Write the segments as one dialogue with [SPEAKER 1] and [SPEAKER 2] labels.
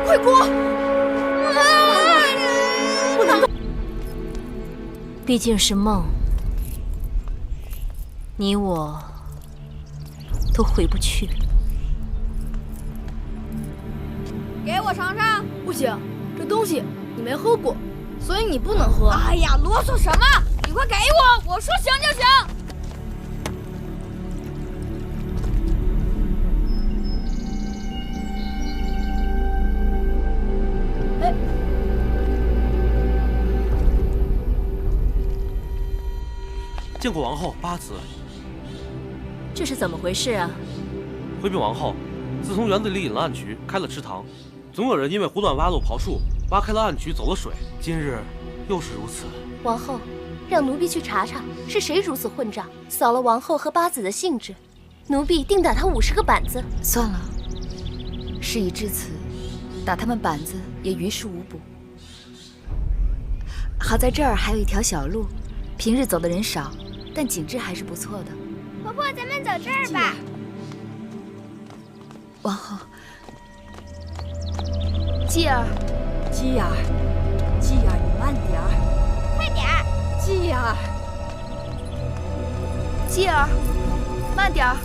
[SPEAKER 1] 快滚！不能动！
[SPEAKER 2] 毕竟是梦，你我都回不去了。
[SPEAKER 1] 给我尝尝。
[SPEAKER 3] 不行，这东西你没喝过，所以你不能喝。
[SPEAKER 1] 哎呀，啰嗦什么？你快给我！我说行就行。
[SPEAKER 4] 见过王后八子。
[SPEAKER 2] 这是怎么回事啊？
[SPEAKER 4] 回禀王后，自从园子里引了暗渠，开了池塘，总有人因为胡乱挖路刨树，挖开了暗渠，走了水。今日又是如此。
[SPEAKER 5] 王后，让奴婢去查查是谁如此混账，扫了王后和八子的兴致，奴婢定打他50个板子。
[SPEAKER 6] 算了，事已至此，打他们板子也于事无补。好在这儿还有一条小路，平日走的人少，但景致还是不错的。
[SPEAKER 7] 婆婆，咱们走这儿吧。
[SPEAKER 6] 王后，
[SPEAKER 5] 继儿，
[SPEAKER 1] 继儿，继儿，你慢点儿，
[SPEAKER 7] 快点儿。
[SPEAKER 1] 继儿，
[SPEAKER 5] 继儿，慢点儿。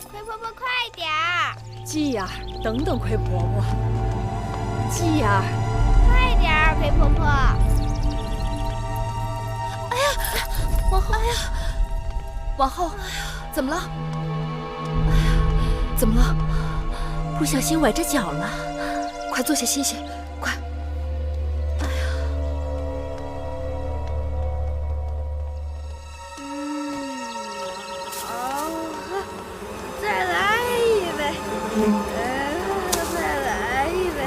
[SPEAKER 7] 葵婆婆，快点儿。
[SPEAKER 1] 继儿，等等，葵婆婆。继儿，
[SPEAKER 7] 快点儿，葵婆婆。
[SPEAKER 5] 王后，王后，怎么了？
[SPEAKER 6] 怎么了？
[SPEAKER 2] 不小心崴着脚了。
[SPEAKER 6] 快坐下歇歇，快！
[SPEAKER 7] 再来一杯。再来一杯。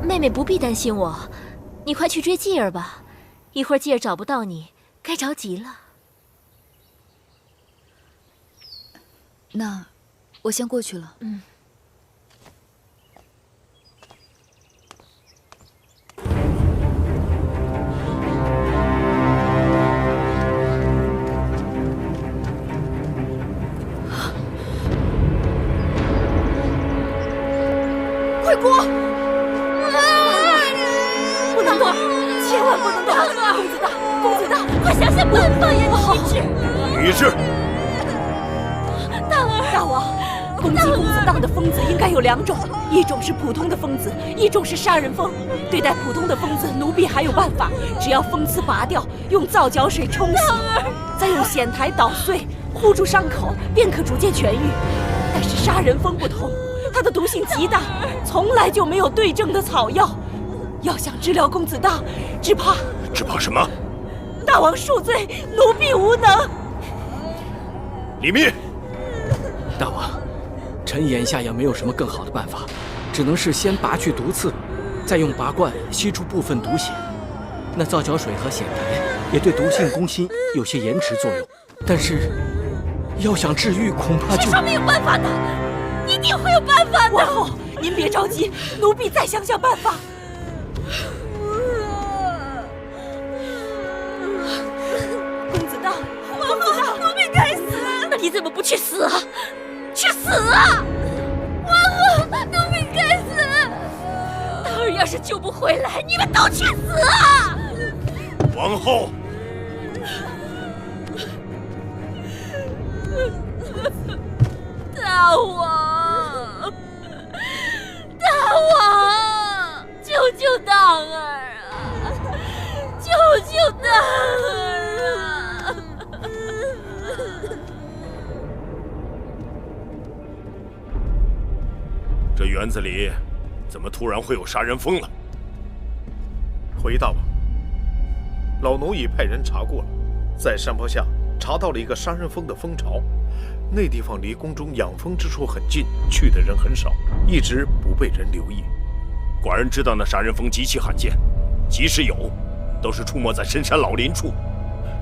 [SPEAKER 2] 妹妹不必担心我，你快去追继儿吧。一会儿继儿找不到你，该着急了。
[SPEAKER 6] 那我先过去了。
[SPEAKER 1] 快滚！不能动，千万不能动！公子大，公子大，快想想办法呀！
[SPEAKER 8] 李治，
[SPEAKER 1] 大王，攻击公子荡的疯子应该有2种，一种是普通的疯子，一种是杀人疯。对待普通的疯子，奴婢还有办法，只要封刺拔掉，用皂角水冲洗，再用筅台捣碎，糊住伤口，便可逐渐痊愈。但是杀人疯不同，它的毒性极大，从来就没有对症的草药。要想治疗公子荡，只怕
[SPEAKER 8] 什么？
[SPEAKER 1] 大王恕罪，奴婢无能。
[SPEAKER 8] 李密，
[SPEAKER 9] 大王，臣眼下也没有什么更好的办法，只能是先拔去毒刺，再用拔罐吸出部分毒血。那皂角水和筅台也对毒性攻心有些延迟作用，但是要想治愈，恐怕就……
[SPEAKER 1] 谁说没有办法的？一定会有办法的。王后，您别着急，奴婢再想想办法。公子荡，公子荡，奴婢该死！那你怎么不去死啊？去死啊！王后，奴婢该死！荡儿要是救不回来，你们都去死啊！
[SPEAKER 8] 王后。
[SPEAKER 1] 大王，大王，救救荡儿啊！救救荡儿啊！
[SPEAKER 8] 园子里怎么突然会有杀人蜂了？
[SPEAKER 10] 回大王，老奴已派人查过了，在山坡下查到了一个杀人蜂的蜂巢。那地方离宫中养蜂之处很近，去的人很少，一直不被人留意。
[SPEAKER 8] 寡人知道那杀人蜂极其罕见，即使有，都是出没在深山老林处，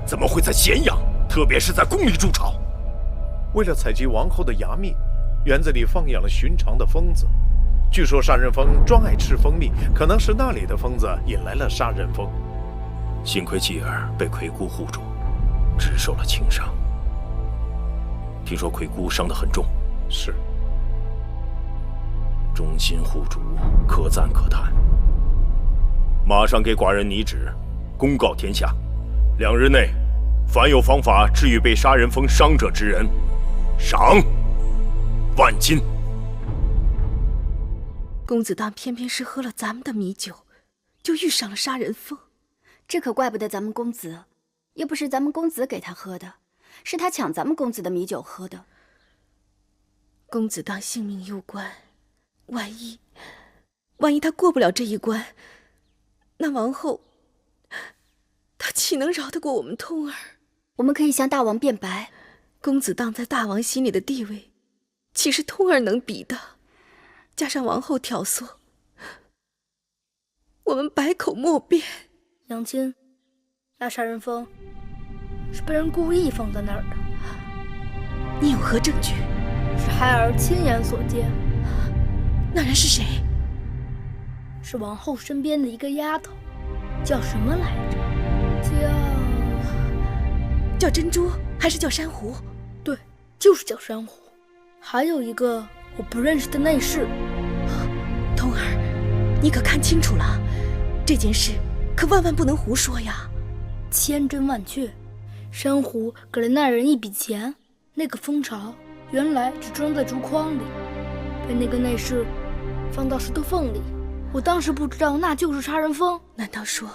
[SPEAKER 8] 怎么会在咸阳，特别是在宫里筑巢？
[SPEAKER 10] 为了采集王后的牙蜜，园子里放养了寻常的蜂子。据说杀人蜂专爱吃蜂蜜，可能是那里的蜂子引来了杀人蜂。
[SPEAKER 8] 幸亏继儿被魁姑护住，只受了轻伤。听说魁姑伤得很重。
[SPEAKER 10] 是。
[SPEAKER 8] 忠心护主，可赞可叹。马上给寡人拟旨，公告天下，2日内，凡有方法治愈被杀人蜂伤者之人，赏10000金。
[SPEAKER 11] 公子当偏偏是喝了咱们的米酒，就遇上了杀人蜂。
[SPEAKER 12] 这可怪不得咱们公子，又不是咱们公子给他喝的，是他抢咱们公子的米酒喝的。
[SPEAKER 11] 公子当性命攸关，万一他过不了这一关，那王后她岂能饶得过我们通儿？
[SPEAKER 12] 我们可以向大王辩白，
[SPEAKER 11] 公子当在大王心里的地位，岂是通儿能比的？加上王后挑唆，我们百口莫辩。
[SPEAKER 3] 娘亲，那杀人蜂是被人故意放在那儿的。
[SPEAKER 11] 你有何证据？
[SPEAKER 3] 是孩儿亲眼所见。
[SPEAKER 11] 那人是谁？
[SPEAKER 3] 是王后身边的一个丫头，叫什么来着？
[SPEAKER 11] 叫珍珠还是叫珊瑚？
[SPEAKER 3] 对，就是叫珊瑚。还有一个我不认识的内侍。
[SPEAKER 11] 童儿，你可看清楚了，这件事可万万不能胡说呀！
[SPEAKER 3] 千真万确，珊瑚给了那人一笔钱，那个蜂巢原来只装在竹筐里，被那个内侍放到石头缝里。我当时不知道那就是杀人蜂。
[SPEAKER 11] 难道说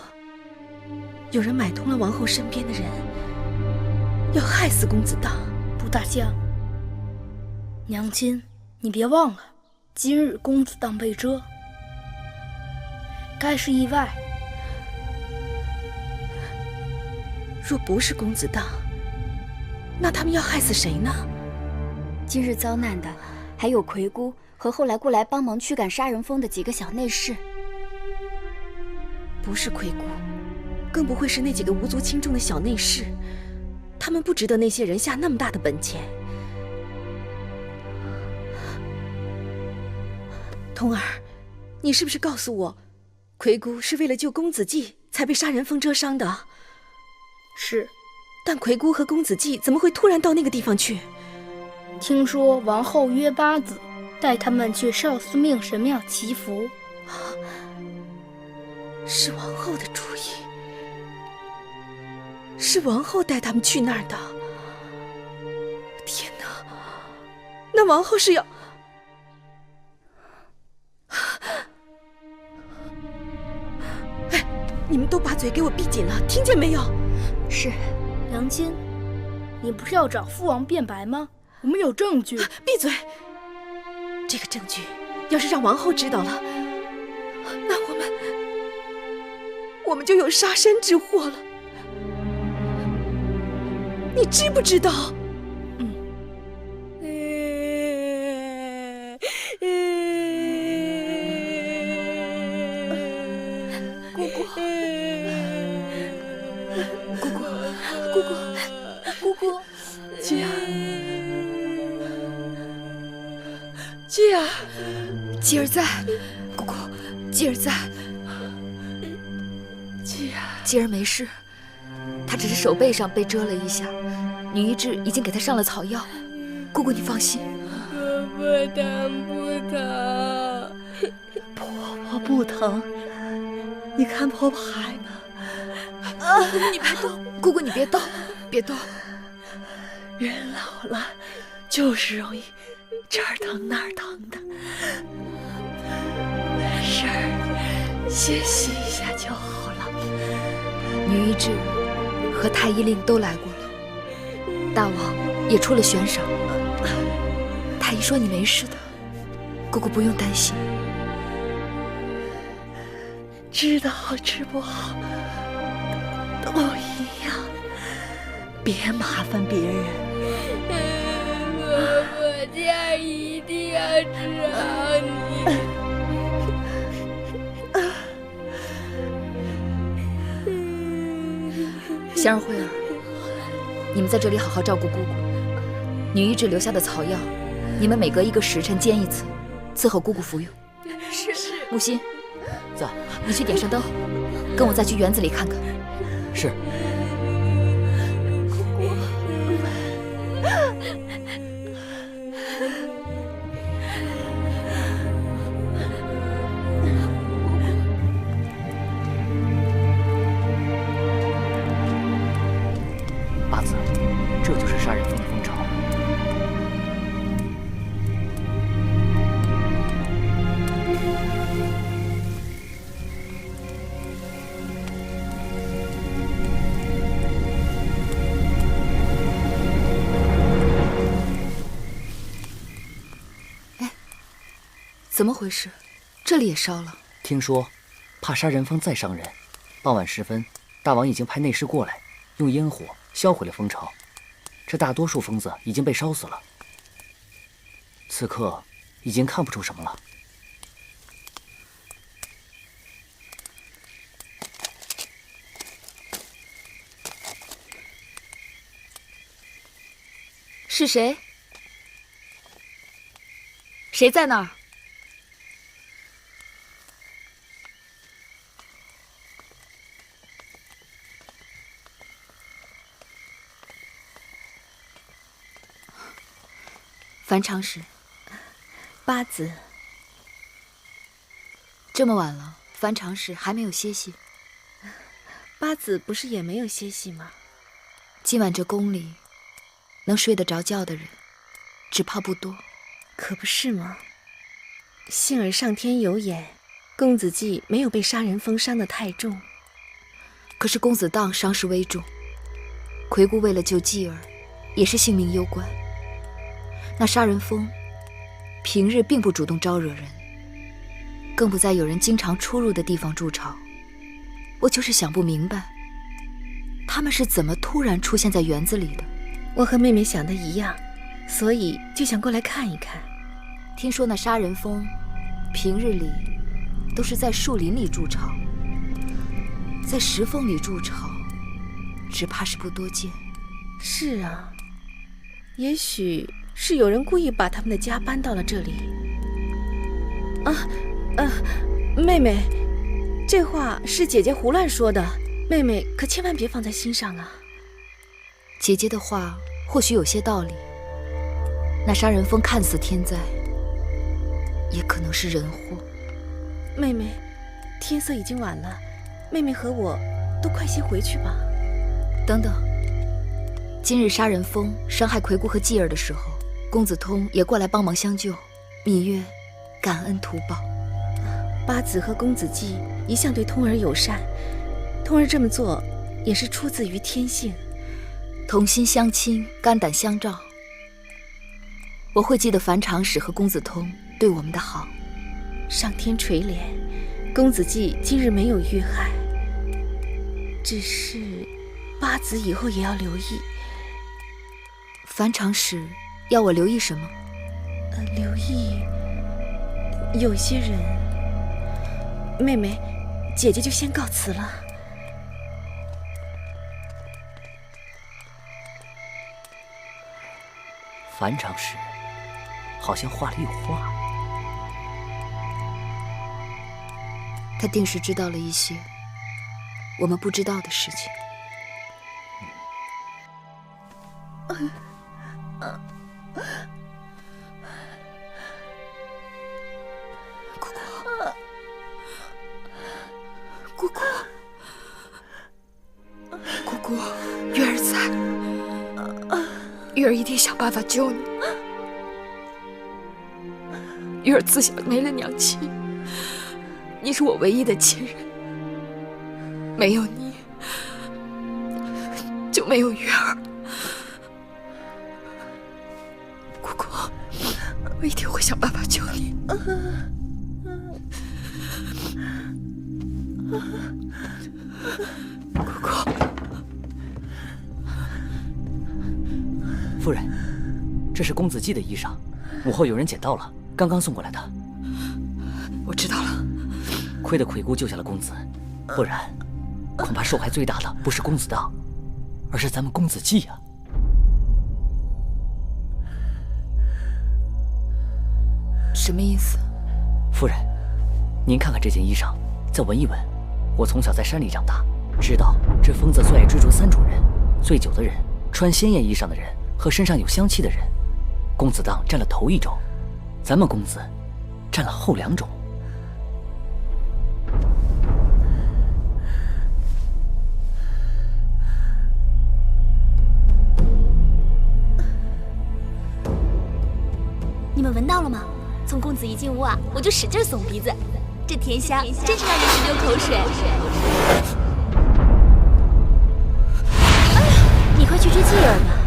[SPEAKER 11] 有人买通了王后身边的人，要害死公子当？
[SPEAKER 3] 不大像。娘亲，你别忘了，今日公子当被蛰，该是意外。
[SPEAKER 11] 若不是公子当，那他们要害死谁呢？
[SPEAKER 12] 今日遭难的还有魁姑和后来过来帮忙驱赶杀人蜂的几个小内侍。
[SPEAKER 11] 不是魁姑，更不会是那几个无足轻重的小内侍，他们不值得那些人下那么大的本钱。童儿，你是不是告诉我，魁姑是为了救公子季才被杀人蜂蛰伤的？
[SPEAKER 3] 是。
[SPEAKER 11] 但魁姑和公子季怎么会突然到那个地方去？
[SPEAKER 3] 听说王后约八子带他们去少司命神庙祈福。
[SPEAKER 11] 是王后的主意，是王后带他们去那儿的。天哪，那王后是要……哎，你们都把嘴给我闭紧了，听见没有？
[SPEAKER 12] 是。
[SPEAKER 3] 娘亲，你不是要找父王辩白吗？我们有证据。
[SPEAKER 11] 闭嘴！这个证据要是让王后知道了，那我们就有杀身之祸了。你知不知道？
[SPEAKER 12] 姑姑，
[SPEAKER 11] 季儿，季儿，
[SPEAKER 6] 季儿在，姑姑，季儿在。季儿没事，她只是手背上被蛰了一下，女医治已经给她上了草药。姑姑你放心。
[SPEAKER 7] 婆婆疼不疼？
[SPEAKER 11] 婆婆不疼，你看婆婆还呢。
[SPEAKER 6] 你别动，姑姑你别动，别动。
[SPEAKER 11] 人老了，就是容易这儿疼那儿疼的。没事儿，歇息一下就好了。
[SPEAKER 6] 女医治和太医令都来过了，大王也出了悬赏。太医说你没事的。姑姑不用担心。
[SPEAKER 11] 知道好吃不好都一样，别麻烦别人。
[SPEAKER 7] 婆家一定要治好你。
[SPEAKER 6] 香儿、慧儿，你们在这里好好照顾姑姑。女医治留下的草药，你们每隔1个时辰煎一次，伺候姑姑服用。
[SPEAKER 7] 是。
[SPEAKER 6] 木心，
[SPEAKER 9] 在。
[SPEAKER 6] 你去点上灯，跟我再去园子里看看。
[SPEAKER 9] 是。八子，这就是杀人蜂的蜂巢。
[SPEAKER 6] 怎么回事？这里也烧了。
[SPEAKER 9] 听说，怕杀人蜂再伤人，傍晚时分，大王已经派内侍过来，用烟火销毁了蜂巢。这大多数蜂子已经被烧死了。此刻已经看不出什么了。
[SPEAKER 6] 是谁？谁在那儿？樊长史，
[SPEAKER 11] 八子，
[SPEAKER 6] 这么晚了，樊长史还没有歇息。
[SPEAKER 11] 八子不是也没有歇息吗？
[SPEAKER 6] 今晚这宫里，能睡得着觉的人，只怕不多。
[SPEAKER 11] 可不是吗？幸而上天有眼，公子季没有被杀人蜂伤得太重。
[SPEAKER 6] 可是公子荡伤势危重，魁姑为了救继儿，也是性命攸关。那杀人蜂平日并不主动招惹人，更不在有人经常出入的地方筑巢。我就是想不明白，他们是怎么突然出现在园子里的。
[SPEAKER 11] 我和妹妹想的一样，所以就想过来看一看。
[SPEAKER 6] 听说那杀人蜂平日里都是在树林里筑巢，在石缝里筑巢，只怕是不多见。
[SPEAKER 11] 是啊，也许是有人故意把他们的家搬到了这里。妹妹，这话是姐姐胡乱说的，妹妹可千万别放在心上啊。
[SPEAKER 6] 姐姐的话或许有些道理，那杀人蜂看似天灾，也可能是人祸。
[SPEAKER 11] 妹妹，天色已经晚了，妹妹和我都快些回去吧。
[SPEAKER 6] 等等，今日杀人蜂伤害魁姑和继儿的时候，公子通也过来帮忙相救，芈月感恩图报。
[SPEAKER 11] 八子和公子季一向对通儿友善，通儿这么做也是出自于天性。
[SPEAKER 6] 同心相亲，肝胆相照。我会记得樊长史和公子通对我们的好。
[SPEAKER 11] 上天垂怜，公子季今日没有遇害，只是八子以后也要留意。
[SPEAKER 6] 樊长史要我留意什么？
[SPEAKER 11] 留意有些人。妹妹，姐姐就先告辞了。
[SPEAKER 9] 樊长史好像话里有话。
[SPEAKER 6] 他定是知道了一些我们不知道的事情。姑姑，姑姑，月儿在，月儿一定想办法救你。月儿自小没了娘亲，你是我唯一的亲人，没有你，就没有月儿。姑姑，我一定会想办法救你。姑姑，
[SPEAKER 13] 夫人，这是公子季的衣裳，母后有人捡到了，刚刚送过来的。
[SPEAKER 6] 我知道了。
[SPEAKER 13] 亏得魁姑救下了公子，不然恐怕受害最大的不是公子荡，而是咱们公子季呀。
[SPEAKER 6] 什么意思？
[SPEAKER 13] 夫人，您看看这件衣裳，再闻一闻。我从小在山里长大，知道这疯子最爱追逐3种人：醉酒的人、穿鲜艳衣裳的人和身上有香气的人。公子荡占了头1种，咱们公子占了后2种。
[SPEAKER 2] 你们闻到了吗？从公子一进屋啊，我就使劲耸鼻子，这甜香真是让人直流口水。你快去追继儿吧。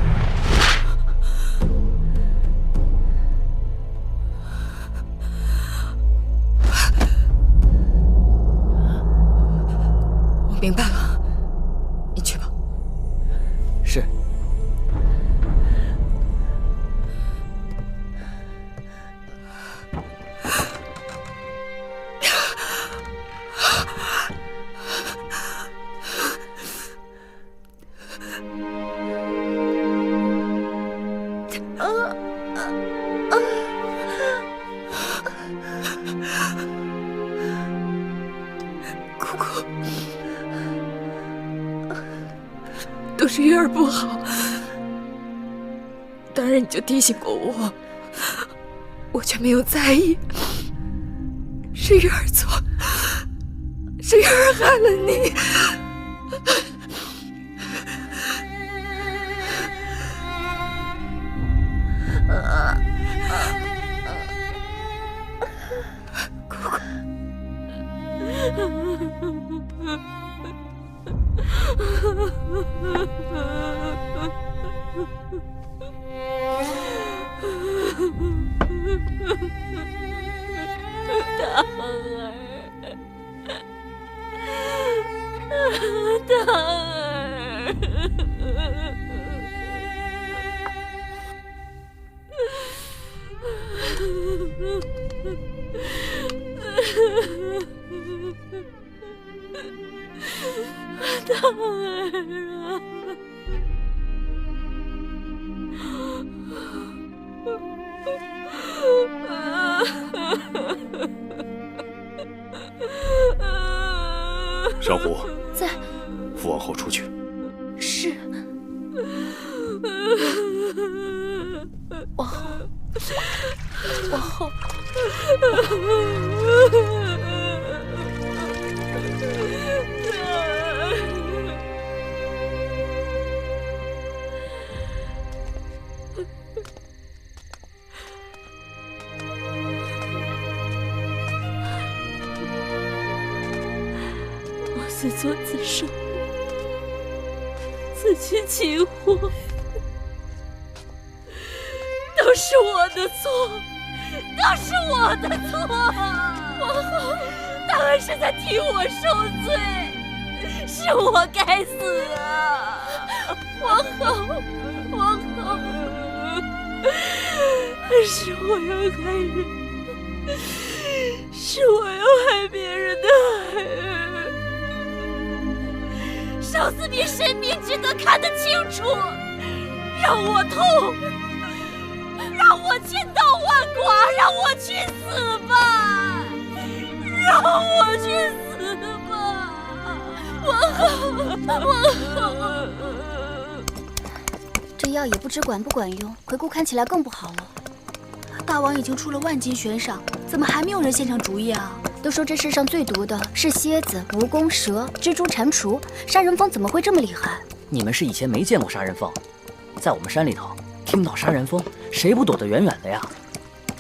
[SPEAKER 6] 我明白了，你去吧。
[SPEAKER 13] 是。
[SPEAKER 6] 姑姑，都是月儿不好，当然你就提醒过我，我却没有在意。是月儿错，是月儿害了你。
[SPEAKER 8] 珊瑚，
[SPEAKER 2] 在。
[SPEAKER 8] 扶王后出去。
[SPEAKER 2] 是。王后，王后。
[SPEAKER 1] 自作自受，自取其祸，都是我的错，都是我的错。王后，当然是在替我受罪，是我该死啊！王后，王后，是我要害人，是我要害别人的孩儿。生死比生命值得看得清楚，让我痛，让我千刀万剐，让我去死吧，让我去死吧，王后。
[SPEAKER 12] 这药也不知管不管用，魁姑看起来更不好了。
[SPEAKER 3] 大王已经出了万金悬赏，怎么还没有人献上主意啊？
[SPEAKER 12] 都说这世上最毒的是蝎子、蜈蚣、蛇、蜘蛛、蟾蜍，杀人蜂怎么会这么厉害？
[SPEAKER 13] 你们是以前没见过杀人蜂，在我们山里头，听到杀人蜂，谁不躲得远远的呀？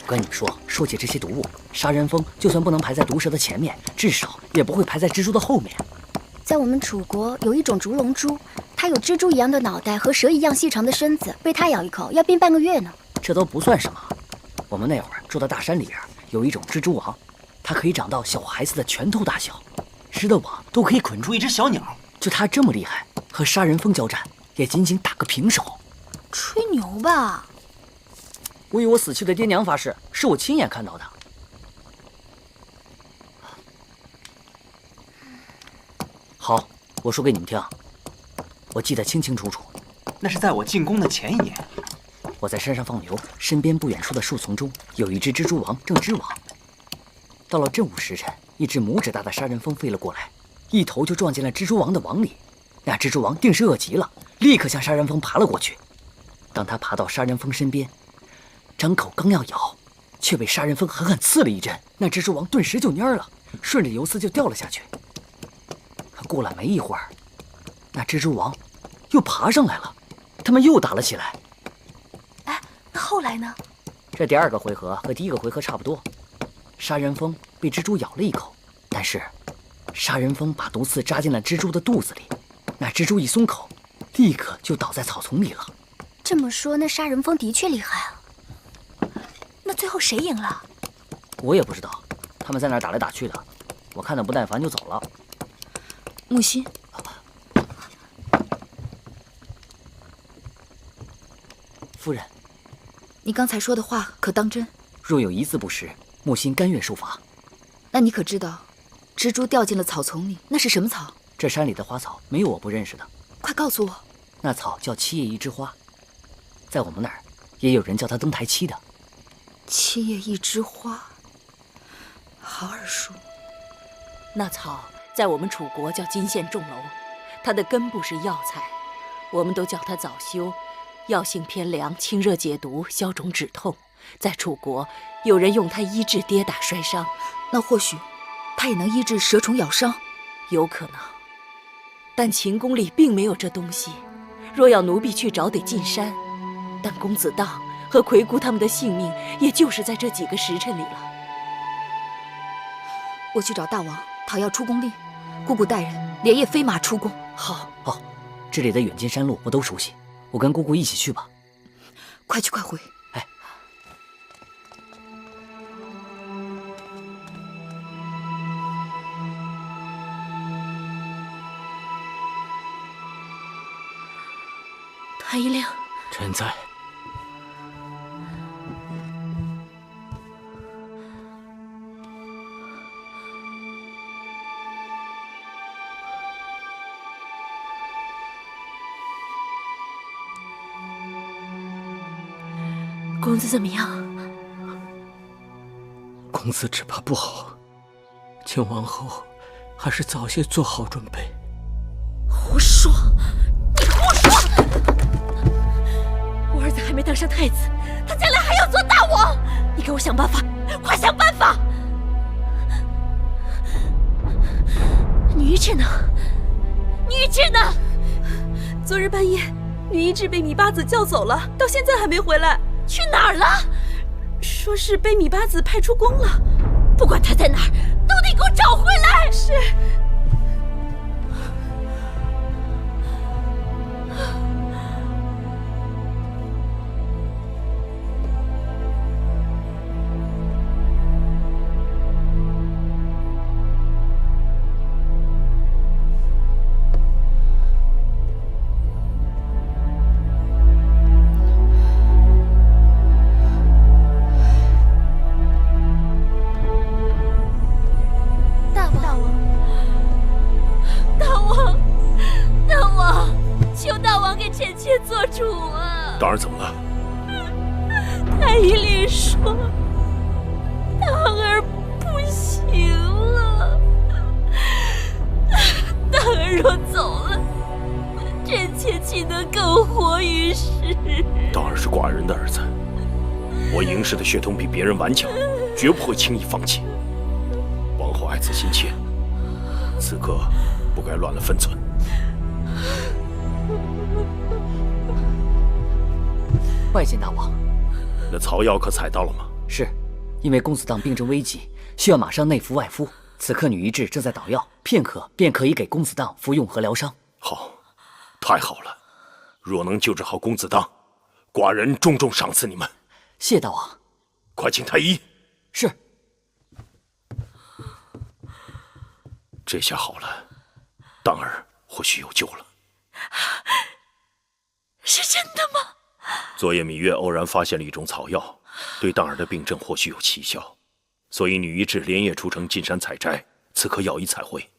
[SPEAKER 13] 我跟你们说起这些毒物，杀人蜂就算不能排在毒蛇的前面，至少也不会排在蜘蛛的后面。
[SPEAKER 12] 在我们楚国有一种烛龙蛛，它有蜘蛛一样的脑袋和蛇一样细长的身子，被它咬一口要病半个月呢。
[SPEAKER 13] 这都不算什么。我们那会儿住的大山里边有一种蜘蛛网，它可以长到小孩子的拳头大小，织的网都可以捆住一只小鸟。就它这么厉害，和杀人蜂交战也仅仅打个平手。
[SPEAKER 12] 吹牛吧！
[SPEAKER 13] 我以我死去的爹娘发誓，是我亲眼看到的。好，我说给你们听，我记得清清楚楚。
[SPEAKER 14] 那是在我进宫的前一年，
[SPEAKER 13] 我在山上放牛，身边不远处的树丛中有一只蜘蛛王正织网。到了正午时辰，一只拇指大的杀人蜂飞了过来，一头就撞进了蜘蛛王的网里。那蜘蛛王定是饿极了，立刻向杀人蜂爬了过去。当他爬到杀人蜂身边，张口刚要咬，却被杀人蜂狠狠刺了一针。那蜘蛛王顿时就蔫了，顺着游丝就掉了下去。可过了没一会儿，那蜘蛛王又爬上来了，他们又打了起来。
[SPEAKER 2] 哎，那后来呢？
[SPEAKER 13] 这第二个回合和第一个回合差不多，杀人蜂被蜘蛛咬了一口，但是杀人蜂把毒刺扎进了蜘蛛的肚子里，那蜘蛛一松口，立刻就倒在草丛里了。
[SPEAKER 12] 这么说，那杀人蜂的确厉害啊。
[SPEAKER 2] 那最后谁赢了？
[SPEAKER 13] 我也不知道，他们在那儿打来打去的，我看得不耐烦就走了。
[SPEAKER 6] 木心，
[SPEAKER 13] 夫人，
[SPEAKER 6] 你刚才说的话可当真？
[SPEAKER 13] 若有一字不实，木心甘愿受罚。
[SPEAKER 6] 那你可知道，蜘蛛掉进了草丛里，那是什么草？
[SPEAKER 13] 这山里的花草没有我不认识的。
[SPEAKER 6] 快告诉我。
[SPEAKER 13] 那草叫七叶一枝花，在我们那儿也有人叫它登台七的。
[SPEAKER 6] 七叶一枝花，好耳熟。
[SPEAKER 1] 那草在我们楚国叫金线重楼，它的根部是药材，我们都叫它早修，药性偏凉，清热解毒，消肿止痛。在楚国，有人用它医治跌打摔伤。
[SPEAKER 6] 那或许它也能医治蛇虫咬伤？
[SPEAKER 1] 有可能，但秦宫里并没有这东西。若要奴婢去找，得进山。但公子荡和魁姑他们的性命，也就是在这几个时辰里了。
[SPEAKER 6] 我去找大王讨要出宫令，姑姑带人连夜飞马出宫。
[SPEAKER 1] 好，
[SPEAKER 13] 好，这里的远近山路我都熟悉，我跟姑姑一起去吧。
[SPEAKER 6] 快去快回。
[SPEAKER 13] 哎。
[SPEAKER 2] 太医令，
[SPEAKER 9] 臣在。
[SPEAKER 2] 公子怎么样？
[SPEAKER 9] 公子只怕不好，请王后还是早些做好准备。
[SPEAKER 2] 胡说！你胡说！我儿子还没当上太子，他将来还要做大王！你给我想办法，快想办法！女医治呢？女医治呢？
[SPEAKER 11] 昨日半夜，女医治被米八子叫走了，到现在还没回来。
[SPEAKER 2] 去哪儿了？
[SPEAKER 11] 说是被米八子派出宫了。
[SPEAKER 2] 不管他在哪儿，都得给我找回来！
[SPEAKER 11] 是。
[SPEAKER 8] 当然，怎么了？
[SPEAKER 2] 太医令说，当儿不行了。当儿若走了，臣妾岂能苟活于世？
[SPEAKER 8] 当儿是寡人的儿子，我嬴氏的血统比别人顽强，绝不会轻易放弃。王后爱子心切，此刻不该乱了分寸。
[SPEAKER 13] 拜见大王。
[SPEAKER 8] 那草药可采到了吗？
[SPEAKER 13] 是，因为公子荡病症危急，需要马上内服外敷。此刻女医治正在捣药，片刻便可以给公子荡服用和疗伤。
[SPEAKER 8] 好，太好了！若能救治好公子荡，寡人重重赏赐你们。
[SPEAKER 13] 谢大王。
[SPEAKER 8] 快请太医。
[SPEAKER 13] 是。
[SPEAKER 8] 这下好了，当儿或许有救了。
[SPEAKER 2] 是真的吗？
[SPEAKER 8] 昨夜芈月偶然发现了一种草药，对当儿的病症或许有奇效，所以女医治连夜出城进山采摘，此刻药医才会。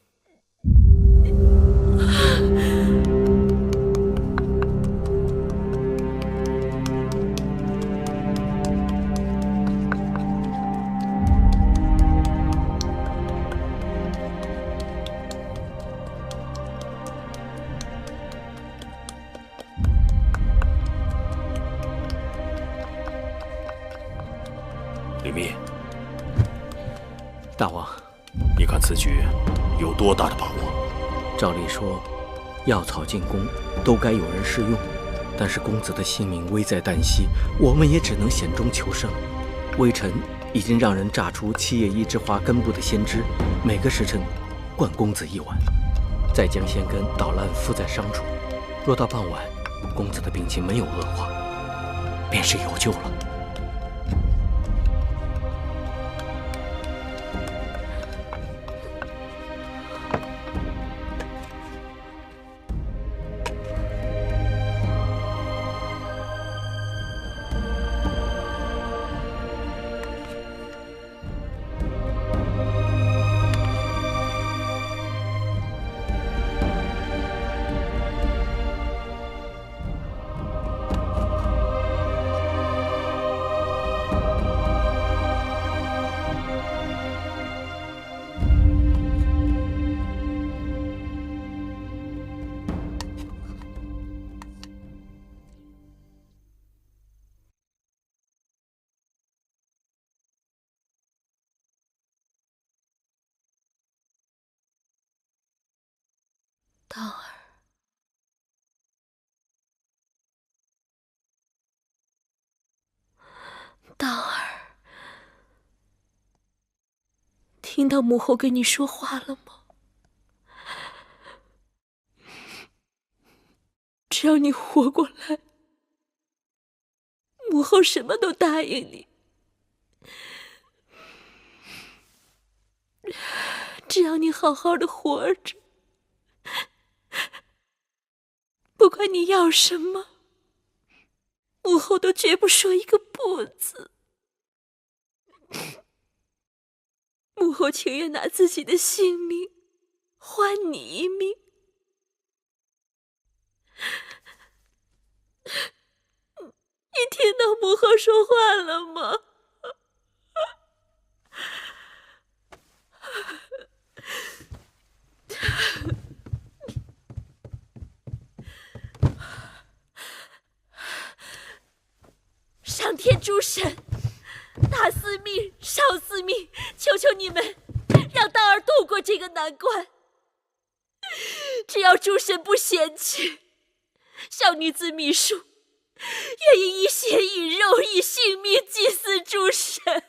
[SPEAKER 8] 李密，
[SPEAKER 9] 大王，
[SPEAKER 8] 你看此举有多大的把握？
[SPEAKER 9] 照理说，药草进宫都该有人试用，但是公子的性命危在旦夕，我们也只能险中求生。微臣已经让人榨出七叶一枝花根部的鲜汁，每个时辰灌公子1碗，再将鲜根捣烂敷在伤处。若到傍晚，公子的病情没有恶化，便是有救了。
[SPEAKER 2] 当儿，当儿，听到母后跟你说话了吗？只要你活过来，母后什么都答应你。只要你好好的活着，不管你要什么，母后都绝不说一个不字。母后情愿拿自己的性命换你一命。你听到母后说话了吗？上天诸神，大司命、少司命，求求你们，让当儿渡过这个难关。只要诸神不嫌弃，小女子芈姝愿意以血以肉以性命祭祀诸神。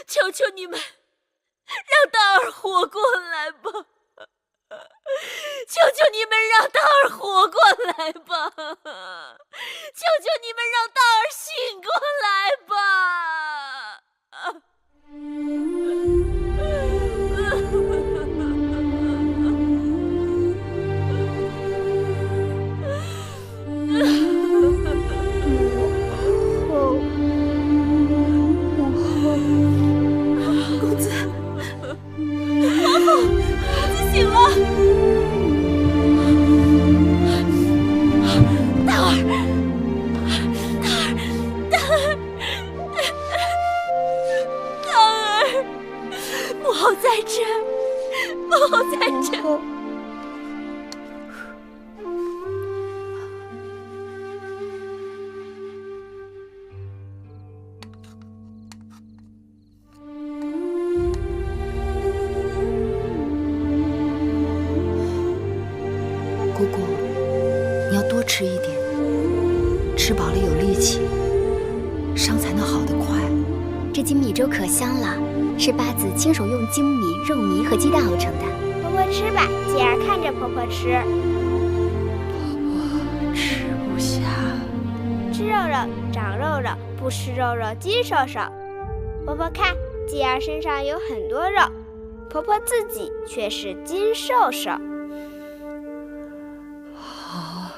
[SPEAKER 2] 求求你们，让当儿活过来吧！求求你们让当儿活过来吧！求求你们让当儿醒过来吧！公子，皇后，公子醒了。当儿，母后在这儿，母后在这儿。
[SPEAKER 6] 姑姑，你要多吃一点，吃饱了有力气，伤才能好得快。
[SPEAKER 5] 这斤米粥可香了，是八子亲手用精米、肉糜和鸡蛋熬成的。
[SPEAKER 15] 婆婆吃吧，姐儿看着婆婆吃。
[SPEAKER 11] 婆婆吃不下。
[SPEAKER 15] 长肉肉，不吃肉肉精瘦瘦。婆婆看，继儿身上有很多肉，婆婆自己却是精瘦瘦。
[SPEAKER 11] 好，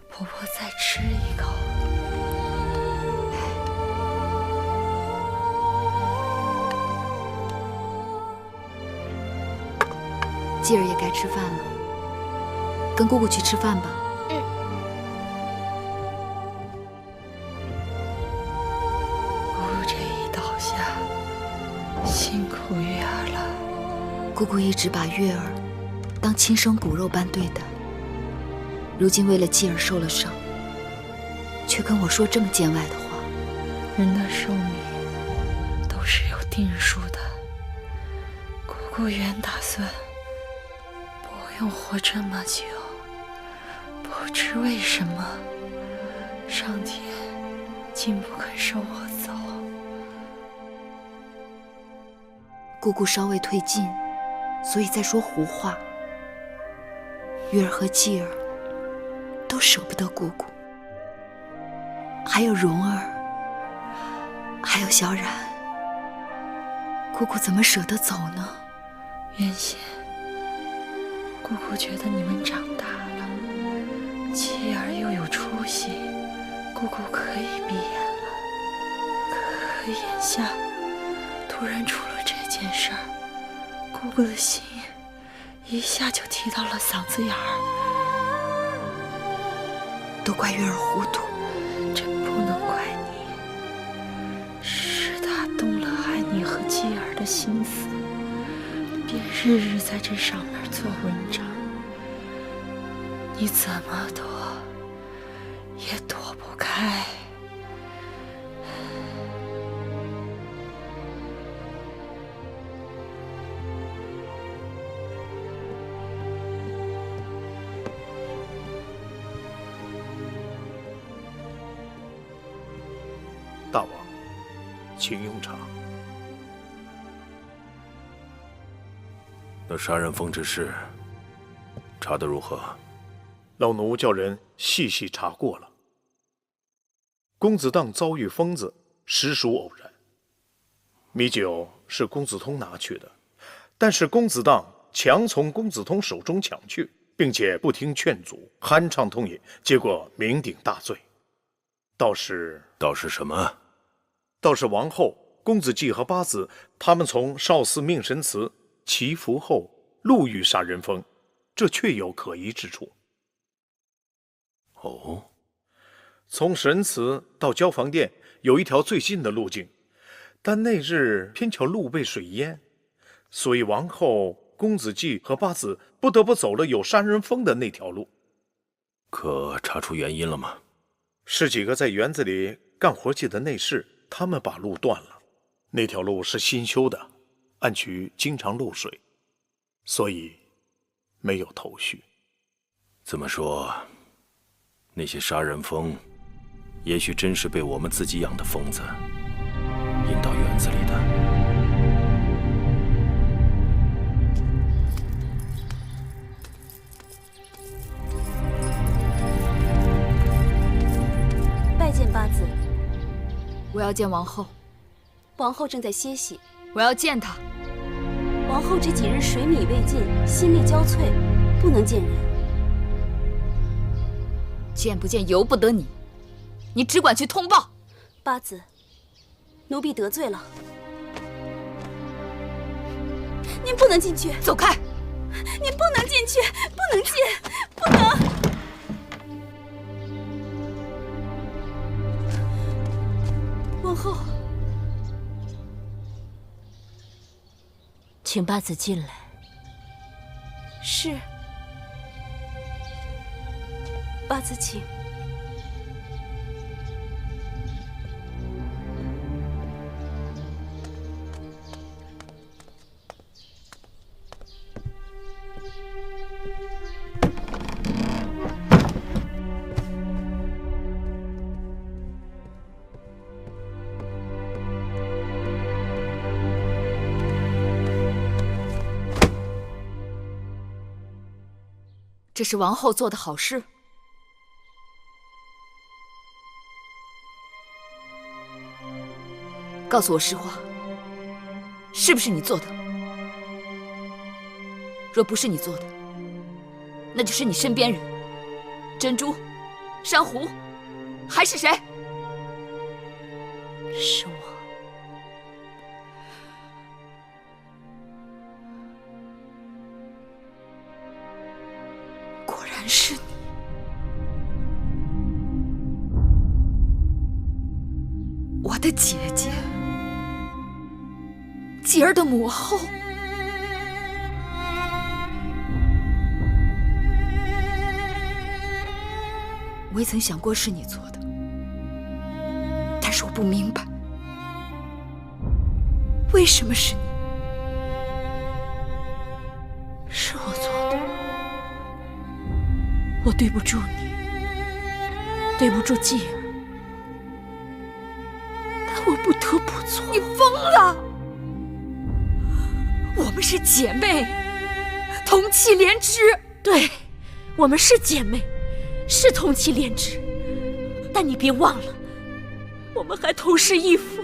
[SPEAKER 11] 婆婆再吃一口。
[SPEAKER 6] 继儿也该吃饭了，跟姑姑去吃饭吧。
[SPEAKER 11] 姑姑这一倒下，辛苦月儿了。
[SPEAKER 6] 姑姑一直把月儿当亲生骨肉般对待，如今为了继儿受了伤，却跟我说这么见外的话。
[SPEAKER 11] 人的寿命都是有定数的，姑姑原打算不用活这么久，不知为什么上天竟不肯收我走。
[SPEAKER 6] 姑姑稍微退进，所以在说胡话。月儿和继儿都舍不得姑姑，还有蓉儿，还有小冉，姑姑怎么舍得走呢？
[SPEAKER 11] 原先姑姑觉得你们长大了，继儿又有出息，姑姑可以闭眼了。可眼下突然出了这件事儿，姑姑的心一下就提到了嗓子眼儿。
[SPEAKER 6] 都怪月儿糊涂，
[SPEAKER 11] 这不能怪你，是他动了害你和继儿的心思，便日日在这上面做文章，你怎么躲也躲不开。
[SPEAKER 10] 大王，请用茶。
[SPEAKER 8] 那杀人蜂之事，查得如何？
[SPEAKER 10] 老奴叫人细细查过了。公子荡遭遇疯子，实属偶然。米酒是公子通拿去的，但是公子荡强从公子通手中抢去，并且不听劝阻，酣畅通饮，结果酩酊大醉。倒是
[SPEAKER 8] 什么？
[SPEAKER 10] 倒是王后、公子季和八子他们从少司命神祠祈福后路遇杀人蜂，这确有可疑之处。
[SPEAKER 8] 哦，
[SPEAKER 10] 从神祠到交房殿有一条最近的路径，但那日偏巧路被水淹，所以王后、公子季和八子不得不走了有杀人蜂的那条路。
[SPEAKER 8] 可查出原因了吗？
[SPEAKER 10] 是几个在园子里干活计的内侍，他们把路断了。那条路是新修的，暗渠经常漏水，所以没有头绪。
[SPEAKER 8] 这么说，那些杀人蜂，也许真是被我们自己养的疯子引到园子里的。
[SPEAKER 2] 拜见八子。
[SPEAKER 6] 我要见王后。
[SPEAKER 2] 王后正在歇息。
[SPEAKER 6] 我要见她。
[SPEAKER 2] 王后这几日水米未进，心力交瘁，不能见人。
[SPEAKER 6] 见不见由不得你，你只管去通报。
[SPEAKER 2] 八子，奴婢得罪了，您不能进去。
[SPEAKER 6] 走开！
[SPEAKER 2] 您不能进去，不能进，不能。王后，
[SPEAKER 16] 请八子进来。
[SPEAKER 2] 是。八子，请。
[SPEAKER 6] 这是王后做的好事。告诉我实话，是不是你做的？若不是你做的，那就是你身边人，珍珠、珊瑚，还是谁？
[SPEAKER 2] 是我。
[SPEAKER 6] 果然是你。我的姐姐，继儿的母后。我也曾想过是你做的，但是我不明白，为什么是你？
[SPEAKER 2] 是我做的，我对不住你，对不住继儿，但我不得不做。
[SPEAKER 6] 你疯了！我们是姐妹，同气连枝。
[SPEAKER 2] 对，我们是姐妹。是同气连枝，但你别忘了，我们还同是一父。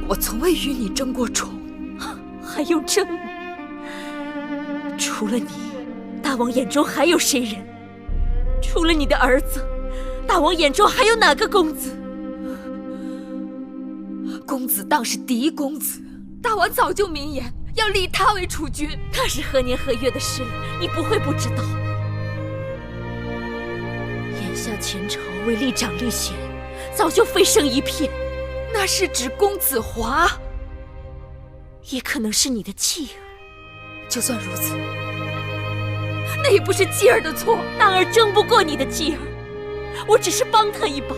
[SPEAKER 6] 我从未与你争过宠，
[SPEAKER 2] 还用争吗？除了你，大王眼中还有谁人？除了你的儿子，大王眼中还有哪个公子？
[SPEAKER 6] 公子当是嫡公子，大王早就明言。要立他为储君，
[SPEAKER 2] 那是何年何月的事了，你不会不知道。眼下前朝为立长立贤，早就飞升一片。
[SPEAKER 6] 那是指公子华，
[SPEAKER 2] 也可能是你的继儿。
[SPEAKER 6] 就算如此，那也不是继儿的错。
[SPEAKER 2] 大儿争不过你的继儿，我只是帮他一把。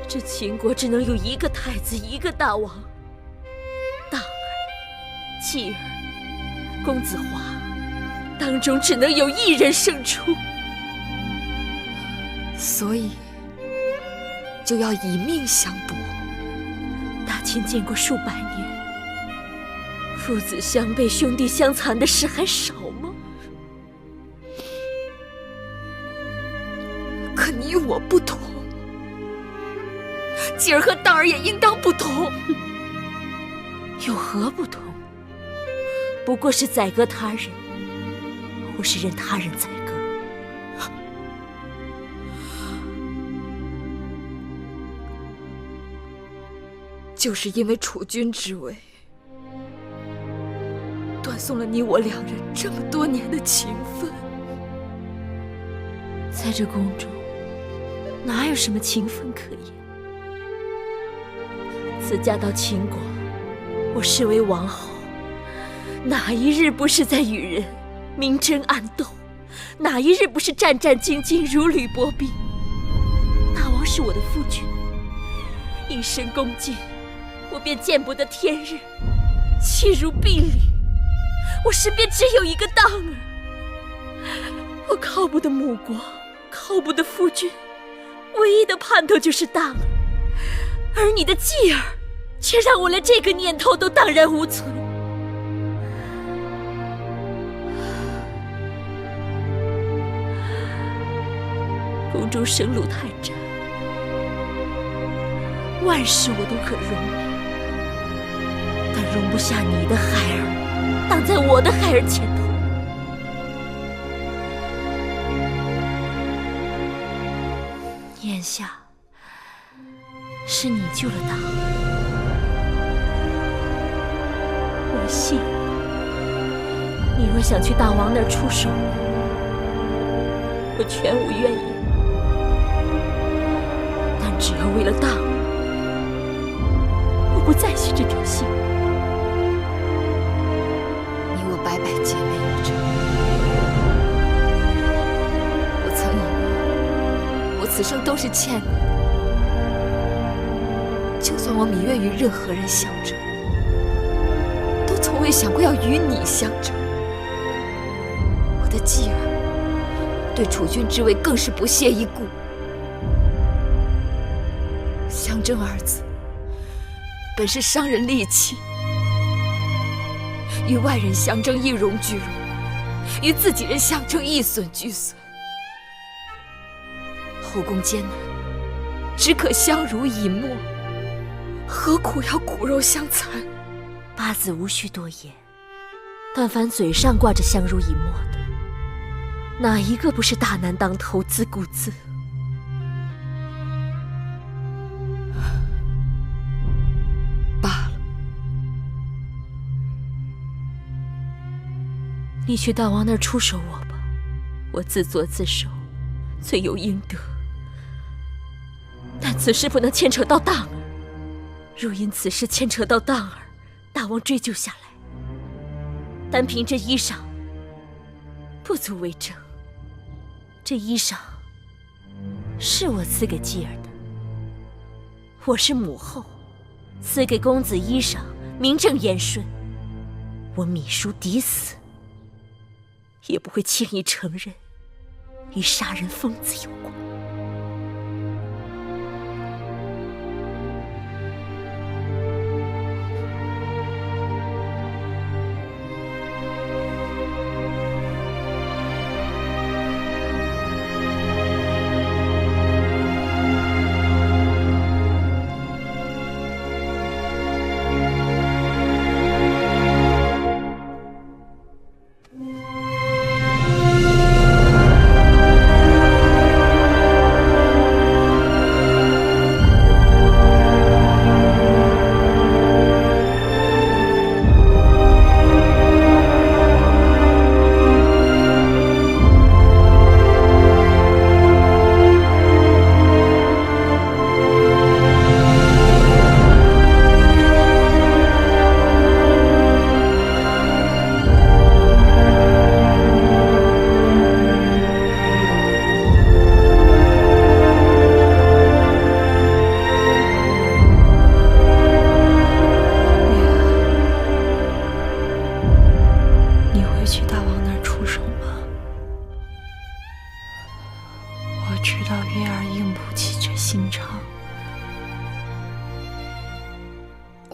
[SPEAKER 2] 这秦国只能有一个太子，一个大王。继儿、公子华当中只能有一人胜出，
[SPEAKER 6] 所以就要以命相搏。
[SPEAKER 2] 大秦建国数百年，父子相背、兄弟相残的事还少吗？
[SPEAKER 6] 可你我不同，继儿和大儿也应当不同。
[SPEAKER 2] 有何不同？不过是宰割他人，或是任他人宰割。
[SPEAKER 6] 就是因为储君之位，断送了你我两人这么多年的情分。
[SPEAKER 2] 在这宫中，哪有什么情分可言？自嫁到秦国，我视为王后。哪一日不是在与人明争暗斗？哪一日不是战战兢兢、如履薄冰？大王是我的夫君，一身恭敬，我便见不得天日，弃如敝履。我身边只有一个当儿，我靠不得母国，靠不得夫君，唯一的盼头就是当儿。而你的继儿，却让我连这个念头都荡然无存。宫中生路太窄，万事我都可容，但容不下你的孩儿挡在我的孩儿前头。眼下是你救了大儿，我信。你若想去大王那儿出手，我全无怨言。但只要为了大儿，我不再续这条心。
[SPEAKER 6] 你我白白姐妹一场，我曾以为我此生都是欠你的。就算我芈月与任何人相争，都从未想过要与你相争。我的继儿对储君之位更是不屑一顾。相争二字本是伤人利器，与外人相争一荣俱荣，与自己人相争一损俱损。
[SPEAKER 1] 后宫艰难，只可相濡以沫，何苦要骨肉相残？
[SPEAKER 2] 八字无需多言，但凡嘴上挂着相濡以沫的，哪一个不是大难当头，自顾自？
[SPEAKER 1] 罢了。
[SPEAKER 2] 你去大王那儿出手我吧，我自作自受，罪有应得。但此事不能牵扯到当儿，若因此事牵扯到当儿，大王追究下来，单凭这衣裳不足为证。这衣裳是我赐给继儿的，我是母后，赐给公子衣裳，名正言顺。我芈姝抵死，也不会轻易承认与杀人疯子有关。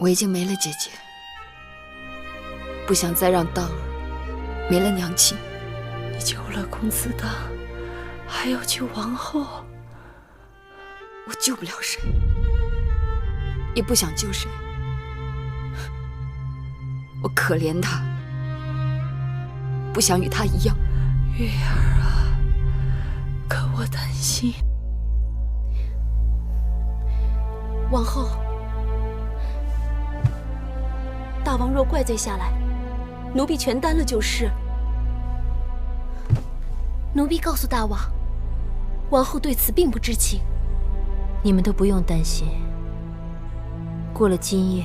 [SPEAKER 6] 我已经没了姐姐，不想再让当儿没了娘亲。
[SPEAKER 11] 你救了公子当，还要救王后。
[SPEAKER 6] 我救不了谁，也不想救谁。我可怜她，不想与她一样。
[SPEAKER 11] 月儿啊，可我担心。
[SPEAKER 2] 王后，大王若怪罪下来，奴婢全担了就是。奴婢告诉大王，王后对此并不知情。你们都不用担心，过了今夜，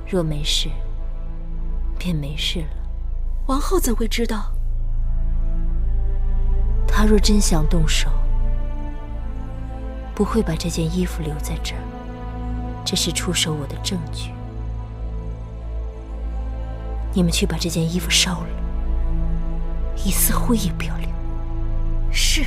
[SPEAKER 2] 若没事，便没事了。王后怎会知道？她若真想动手，不会把这件衣服留在这儿，这是出手我的证据。你们去把这件衣服烧了，一丝灰也不要留。是。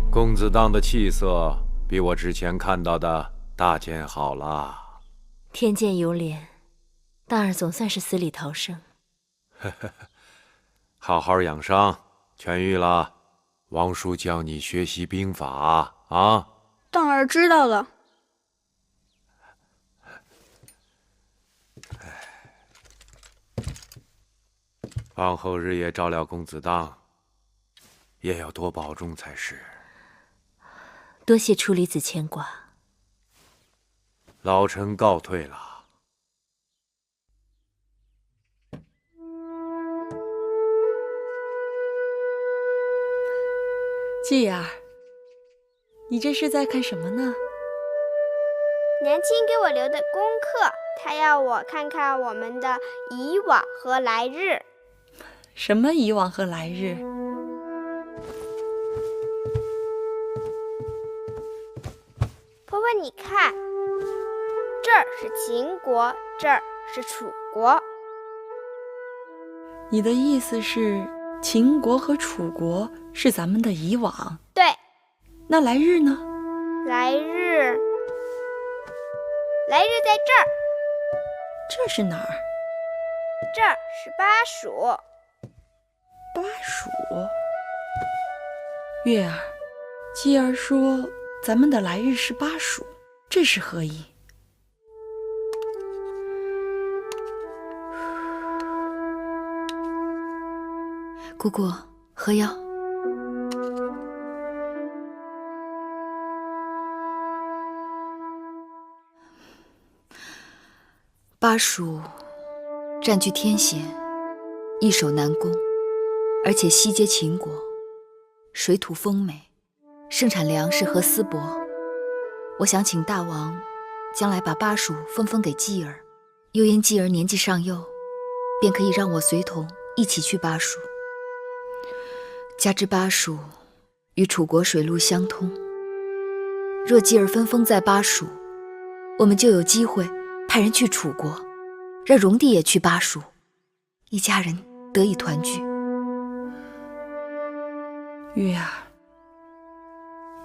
[SPEAKER 16] 公子当的气色比我之前看到的大见好了。
[SPEAKER 2] 天见有脸，大儿总算是死里逃生。
[SPEAKER 16] 好好养伤，痊愈了，王叔教你学习兵法啊。
[SPEAKER 15] 当儿知道了。
[SPEAKER 16] 往后日夜照料公子当，也要多保重才是。
[SPEAKER 2] 多谢处离子牵挂，
[SPEAKER 16] 老臣告退了。
[SPEAKER 11] 继儿，你这是在看什么呢？
[SPEAKER 15] 娘亲给我留的功课，她要我看看我们的以往和来日。
[SPEAKER 11] 什么以往和来日？
[SPEAKER 15] 婆婆，你看，这儿是秦国，这儿是楚国。
[SPEAKER 11] 你的意思是，秦国和楚国是咱们的以往。
[SPEAKER 15] 对。
[SPEAKER 11] 那来日呢？
[SPEAKER 15] 来日在这儿。
[SPEAKER 11] 这是哪儿？
[SPEAKER 15] 这儿是巴蜀。
[SPEAKER 11] 巴蜀。月儿，继儿说咱们的来日是巴蜀，这是何意？
[SPEAKER 6] 姑姑，喝药。巴蜀占据天险，易守难攻，而且西接秦国，水土丰美，盛产粮食和丝帛。我想请大王将来把巴蜀分给继儿，又因继儿年纪尚幼，便可以让我随同一起去巴蜀。加之巴蜀与楚国水路相通，若继儿分封在巴蜀，我们就有机会派人去楚国，让荣帝也去巴蜀，一家人得以团聚。
[SPEAKER 11] 月儿，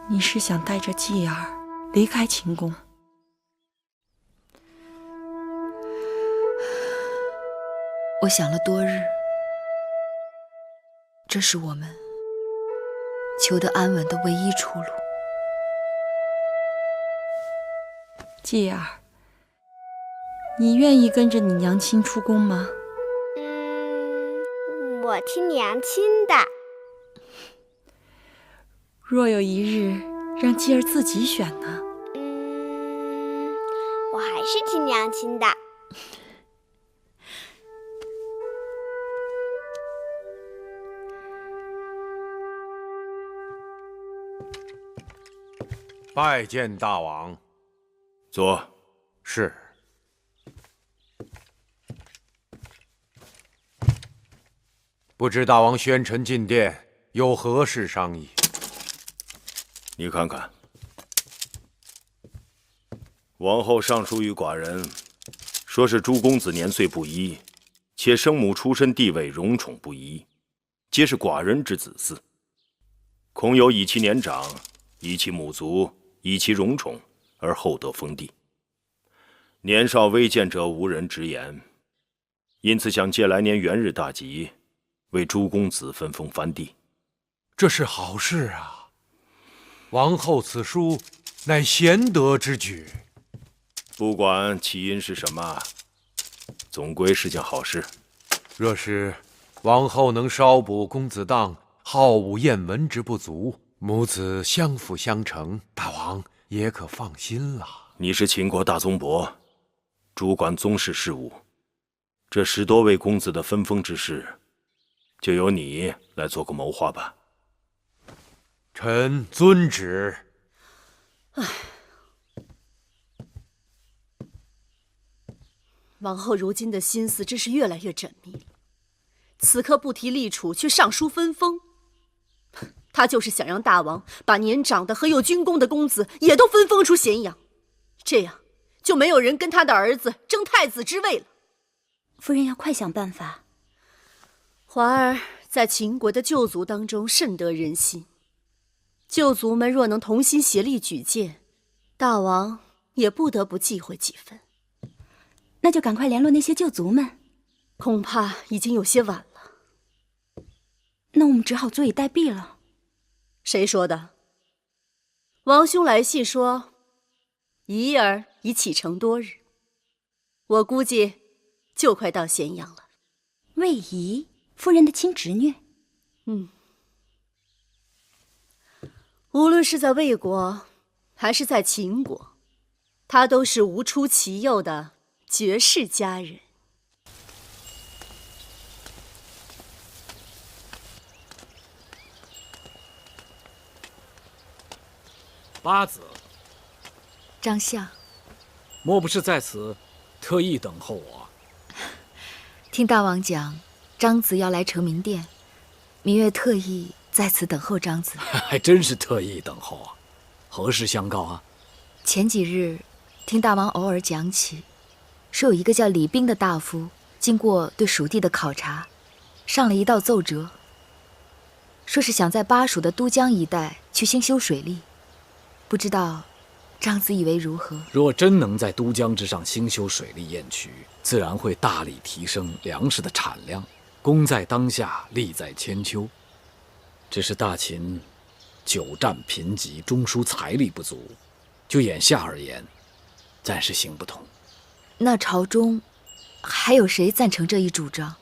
[SPEAKER 11] 你是想带着继儿离开秦宫？
[SPEAKER 6] 我想了多日，这是我们求得安稳的唯一出路。
[SPEAKER 11] 继儿，你愿意跟着你娘亲出宫吗？
[SPEAKER 15] 我听娘亲的。
[SPEAKER 11] 若有一日让继儿自己选呢？
[SPEAKER 15] 我还是听娘亲的。
[SPEAKER 16] 拜见大王。
[SPEAKER 8] 坐。
[SPEAKER 16] 是。不知大王宣臣进殿，有何事商议？
[SPEAKER 8] 你看看，王后上书于寡人，说是诸公子年岁不一，且生母出身地位荣宠不一，皆是寡人之子嗣，恐有以其年长，以其母族，以其荣宠，而后得封地。年少未见者无人直言，因此想借来年元日大吉，为诸公子分封藩地。
[SPEAKER 16] 这是好事啊！王后此书，乃贤德之举。
[SPEAKER 8] 不管起因是什么，总归是件好事。
[SPEAKER 16] 若是王后能稍补公子当好武厌文之不足，母子相辅相成，大王也可放心了。
[SPEAKER 8] 你是秦国大宗伯，主管宗室事务，这10多位公子的分封之事，就由你来做个谋划吧。
[SPEAKER 16] 臣遵旨。
[SPEAKER 2] 唉，王后如今的心思真是越来越缜密了。此刻不提立储，却上书分封，她就是想让大王把年长的和有军功的公子也都分封出咸阳，这样就没有人跟他的儿子争太子之位了。
[SPEAKER 12] 夫人要快想办法。
[SPEAKER 2] 华儿在秦国的旧族当中甚得人心，旧族们若能同心协力举荐，大王也不得不忌讳几分。
[SPEAKER 12] 那就赶快联络那些旧族们。
[SPEAKER 2] 恐怕已经有些晚了。
[SPEAKER 12] 那我们只好坐以待毙了。
[SPEAKER 2] 谁说的？王兄来信说，仪儿已启程多日，我估计就快到咸阳了。
[SPEAKER 12] 魏仪，夫人的亲侄女。
[SPEAKER 2] 无论是在魏国，还是在秦国，她都是无出其右的绝世佳人。
[SPEAKER 9] 八子，
[SPEAKER 6] 张相，
[SPEAKER 9] 莫不是在此特意等候我？
[SPEAKER 6] 听大王讲，张子要来承明殿，明月特意在此等候张子。
[SPEAKER 9] 还真是特意等候啊！何事相告啊？
[SPEAKER 6] 前几日听大王偶尔讲起，说有一个叫李冰的大夫，经过对蜀地的考察，上了一道奏折，说是想在巴蜀的都江一带去兴修水利，不知道张子以为如何？
[SPEAKER 9] 若真能在都江之上兴修水利堰渠，自然会大力提升粮食的产量。功在当下，利在千秋。只是大秦久战贫瘠，中枢财力不足，就眼下而言，暂时行不通。
[SPEAKER 6] 那朝中还有谁赞成这一主张？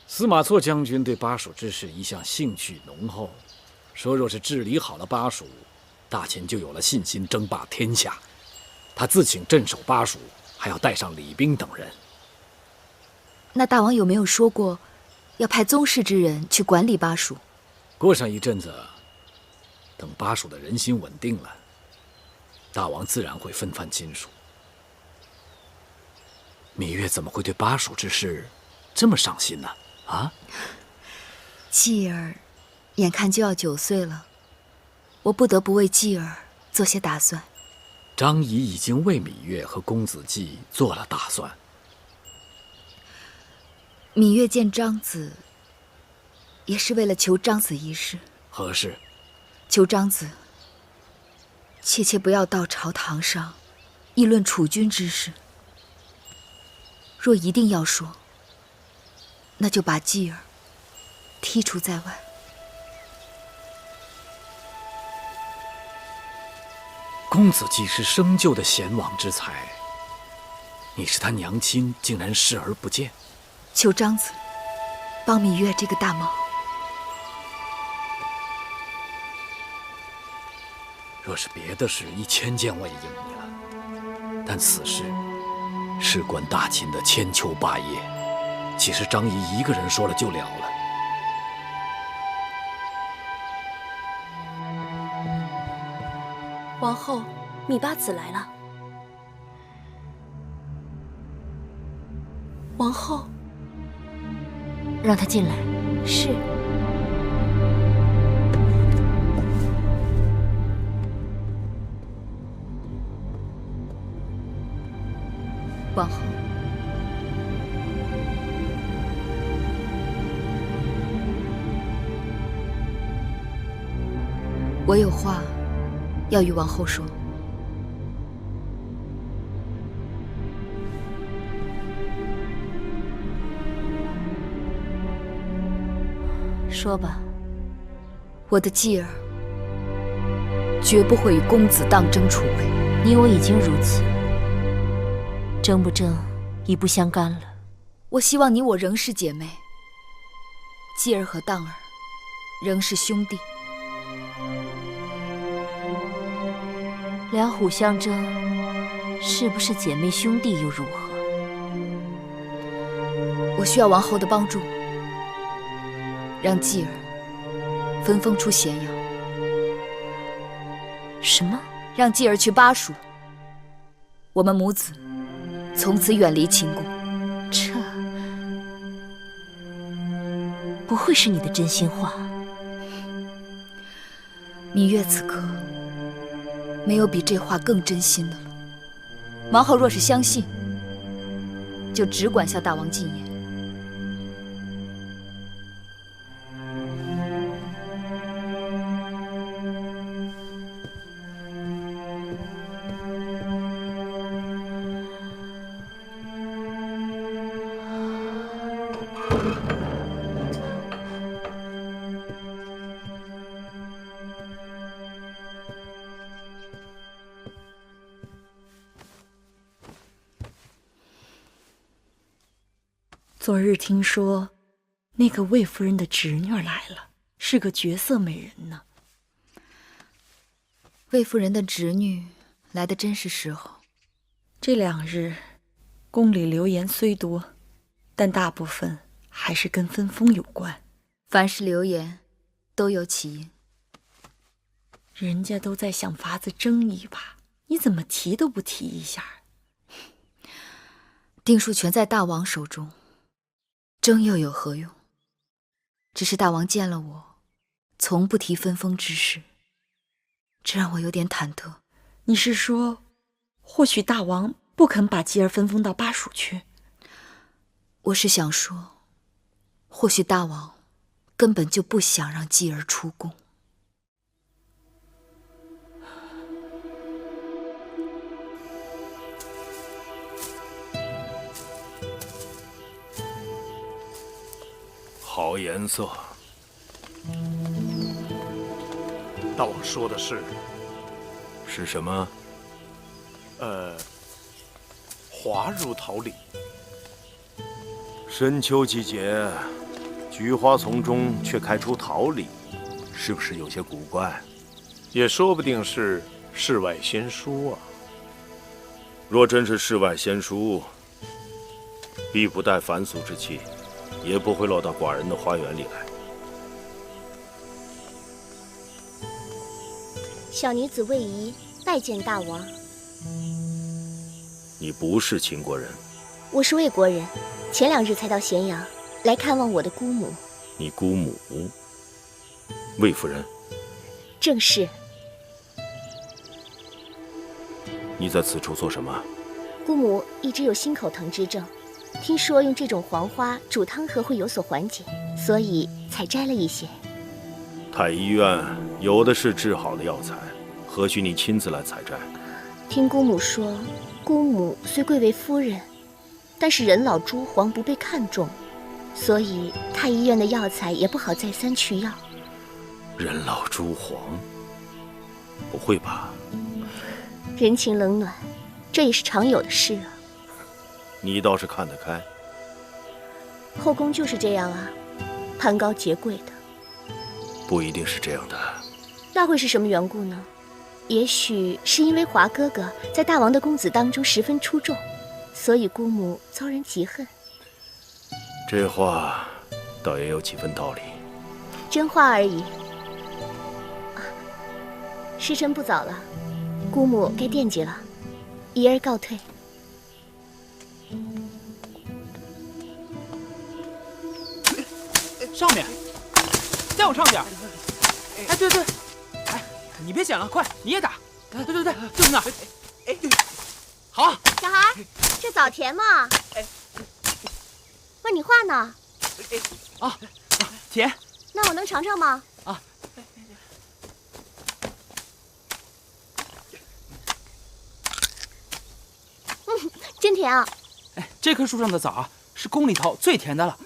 [SPEAKER 9] 司马错将军对巴蜀之事一向兴趣浓厚，说若是治理好了巴蜀，大秦就有了信心争霸天下。他自请镇守巴蜀，还要带上李冰等人。
[SPEAKER 6] 那大王有没有说过，要派宗室之人去管理巴蜀？
[SPEAKER 9] 过上一阵子，等巴蜀的人心稳定了，大王自然会分番亲属。芈月怎么会对巴蜀之事这么上心呢？啊？
[SPEAKER 6] 继儿眼看就要9岁了，我不得不为继儿做些打算。
[SPEAKER 9] 张仪已经为芈月和公子季做了打算。
[SPEAKER 6] 芈月见张子，也是为了求张子一事。
[SPEAKER 9] 何事？
[SPEAKER 6] 求张子切切不要到朝堂上议论储君之事。若一定要说，那就把继儿剔除在外。
[SPEAKER 9] 公子季是生就的贤王之才，你是他娘亲，竟然视而不见。
[SPEAKER 6] 求张子帮芈月这个大忙。
[SPEAKER 9] 若是别的事，1000件我也应你了。但此事事关大秦的千秋霸业，岂是张仪一个人说了就了了？
[SPEAKER 2] 王后，芈八子来了。王后，
[SPEAKER 5] 让他进来。
[SPEAKER 2] 是。
[SPEAKER 6] 王后，我有话要与王后说。
[SPEAKER 5] 说吧。
[SPEAKER 6] 我的继儿绝不会与公子当争储位。
[SPEAKER 5] 你我已经如此，争不争已不相干了。
[SPEAKER 6] 我希望你我仍是姐妹，继儿和当儿仍是兄弟。
[SPEAKER 5] 两虎相争，是不是姐妹兄弟又如何？
[SPEAKER 6] 我需要王后的帮助，让继儿分封出咸阳。
[SPEAKER 5] 什么？
[SPEAKER 6] 让继儿去巴蜀，我们母子从此远离秦宫。
[SPEAKER 5] 这不会是你的真心话？
[SPEAKER 6] 芈月此刻没有比这话更真心的了。王后若是相信，就只管向大王进言。
[SPEAKER 1] 昨日听说，那个魏夫人的侄女来了，是个绝色美人呢。
[SPEAKER 6] 魏夫人的侄女来的真是时候。
[SPEAKER 1] 这2日，宫里流言虽多，但大部分还是跟分封有关。
[SPEAKER 6] 凡是流言，都有起因。
[SPEAKER 1] 人家都在想法子争一把，你怎么提都不提一下？
[SPEAKER 6] 定数全在大王手中。争又有何用？只是大王见了我，从不提分封之事，这让我有点忐忑。
[SPEAKER 1] 你是说，或许大王不肯把继儿分封到巴蜀去？
[SPEAKER 6] 我是想说，或许大王根本就不想让继儿出宫。
[SPEAKER 8] 好颜色。
[SPEAKER 10] 大王说的是
[SPEAKER 8] 什么？
[SPEAKER 10] 华如桃李。
[SPEAKER 8] 深秋季节，菊花丛中却开出桃李，是不是有些古怪？
[SPEAKER 10] 也说不定是世外仙书啊。
[SPEAKER 8] 若真是世外仙书，必不带凡俗之气，也不会落到寡人的花园里来。
[SPEAKER 5] 小女子魏仪拜见大王。
[SPEAKER 8] 你不是秦国人？
[SPEAKER 5] 我是魏国人，前2日才到咸阳来看望我的姑母。
[SPEAKER 8] 你姑母，魏夫人？
[SPEAKER 5] 正是。
[SPEAKER 8] 你在此处做什么？
[SPEAKER 5] 姑母一直有心口疼之症，听说用这种黄花煮汤喝会有所缓解，所以才摘了一些。
[SPEAKER 8] 太医院有的是治好的药材，何须你亲自来采摘？
[SPEAKER 5] 听姑母说，姑母虽贵为夫人，但是人老珠黄不被看重，所以太医院的药材也不好再三去要。
[SPEAKER 8] 人老珠黄？不会吧？
[SPEAKER 5] 人情冷暖，这也是常有的事啊。
[SPEAKER 8] 你倒是看得开。
[SPEAKER 5] 后宫就是这样啊，攀高结贵的。
[SPEAKER 8] 不一定是这样的。
[SPEAKER 5] 那会是什么缘故呢？也许是因为华哥哥在大王的公子当中十分出众，所以姑母遭人嫉恨。
[SPEAKER 8] 这话倒也有几分道理。
[SPEAKER 5] 真话而已。时辰不早了，姑母该惦记了，仪儿告退。
[SPEAKER 17] 上面，再往上点。哎，对对，哎，你别捡了，快，你也打。对对对，就是那。哎，好。
[SPEAKER 5] 小孩，这枣甜吗？问你话呢。
[SPEAKER 17] 啊，甜。
[SPEAKER 5] 那我能尝尝吗？
[SPEAKER 17] 啊。
[SPEAKER 5] 真甜啊！
[SPEAKER 17] 哎，这棵树上的枣啊，是宫里头最甜的了。